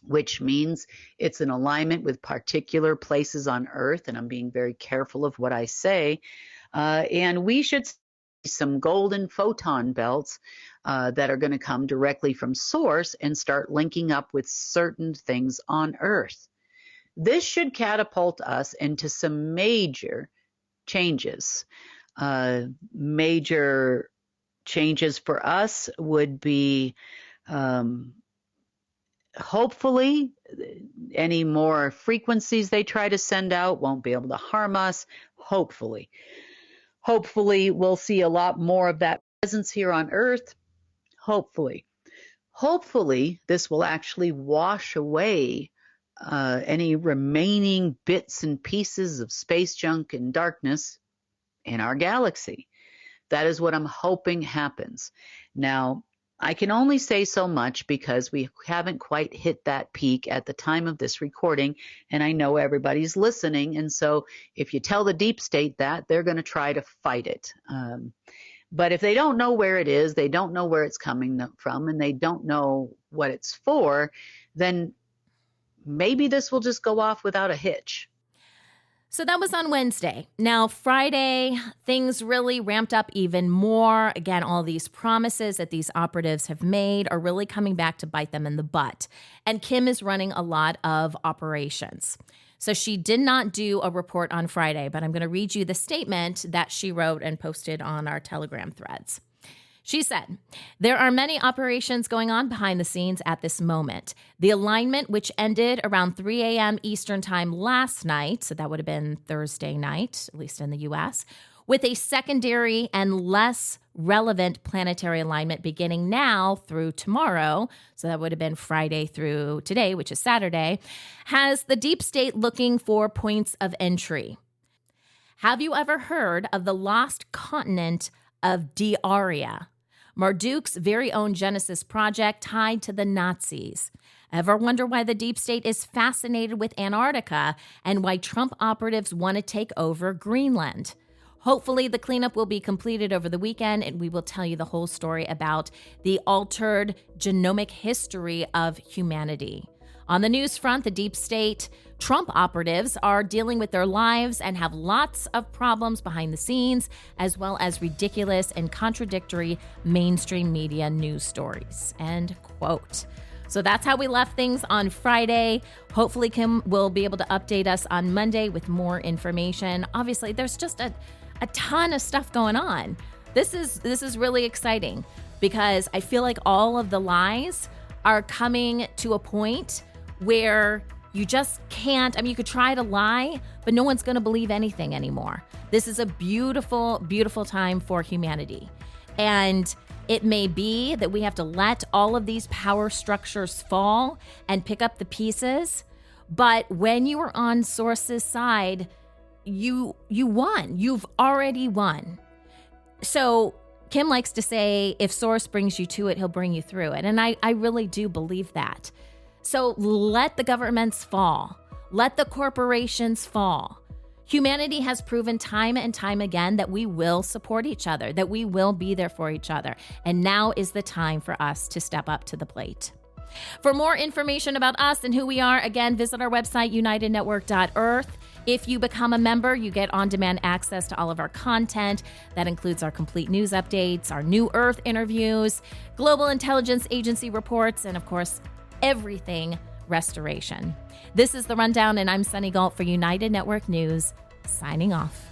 which means it's in alignment with particular places on Earth, and I'm being very careful of what I say. And we should see some golden photon belts that are going to come directly from source and start linking up with certain things on Earth. This should catapult us into some major changes. Major changes for us would be hopefully any more frequencies they try to send out won't be able to harm us. Hopefully we'll see a lot more of that presence here on Earth. Hopefully this will actually wash away any remaining bits and pieces of space junk and darkness in our galaxy. That is what I'm hoping happens. Now, I can only say so much because we haven't quite hit that peak at the time of this recording, and I know everybody's listening, and so if you tell the deep state that, they're going to try to fight it. But if they don't know where it is, they don't know where it's coming from, and they don't know what it's for, then maybe this will just go off without a hitch. So that was on Wednesday. Now, Friday, things really ramped up even more. Again, all these promises that these operatives have made are really coming back to bite them in the butt. And Kim is running a lot of operations. So she did not do a report on Friday, but I'm going to read you the statement that she wrote and posted on our Telegram threads. She said, "There are many operations going on behind the scenes at this moment. The alignment, which ended around 3 a.m. Eastern time last night," so that would have been Thursday night, at least in the U.S., "with a secondary and less relevant planetary alignment beginning now through tomorrow," so that would have been Friday through today, which is Saturday, "has the deep state looking for points of entry. Have you ever heard of the lost continent of Diaria, Marduk's very own Genesis project tied to the Nazis? Ever wonder why the deep state is fascinated with Antarctica and why Trump operatives want to take over Greenland? Hopefully the cleanup will be completed over the weekend, and we will tell you the whole story about the altered genomic history of humanity." On the news front, the deep state Trump operatives are dealing with their lives and have lots of problems behind the scenes, as well as ridiculous and contradictory mainstream media news stories. End quote. So that's how we left things on Friday. Hopefully Kim will be able to update us on Monday with more information. Obviously, there's just a ton of stuff going on. This is really exciting because I feel like all of the lies are coming to a point where you just can't, you could try to lie, but no one's going to believe anything anymore. This is a beautiful, beautiful time for humanity. And it may be that we have to let all of these power structures fall and pick up the pieces. But when you are on Source's side, you won. You've already won. So Kim likes to say, if Source brings you to it, he'll bring you through it. And I really do believe that. So let the governments fall. Let the corporations fall. Humanity has proven time and time again that we will support each other, that we will be there for each other. And now is the time for us to step up to the plate. For more information about us and who we are, again, visit our website, unitednetwork.earth. If you become a member, you get on-demand access to all of our content. That includes our complete news updates, our New Earth interviews, Global Intelligence Agency reports, and of course, everything restoration. This is The Rundown, and I'm Sunny Galt for United Network News, signing off.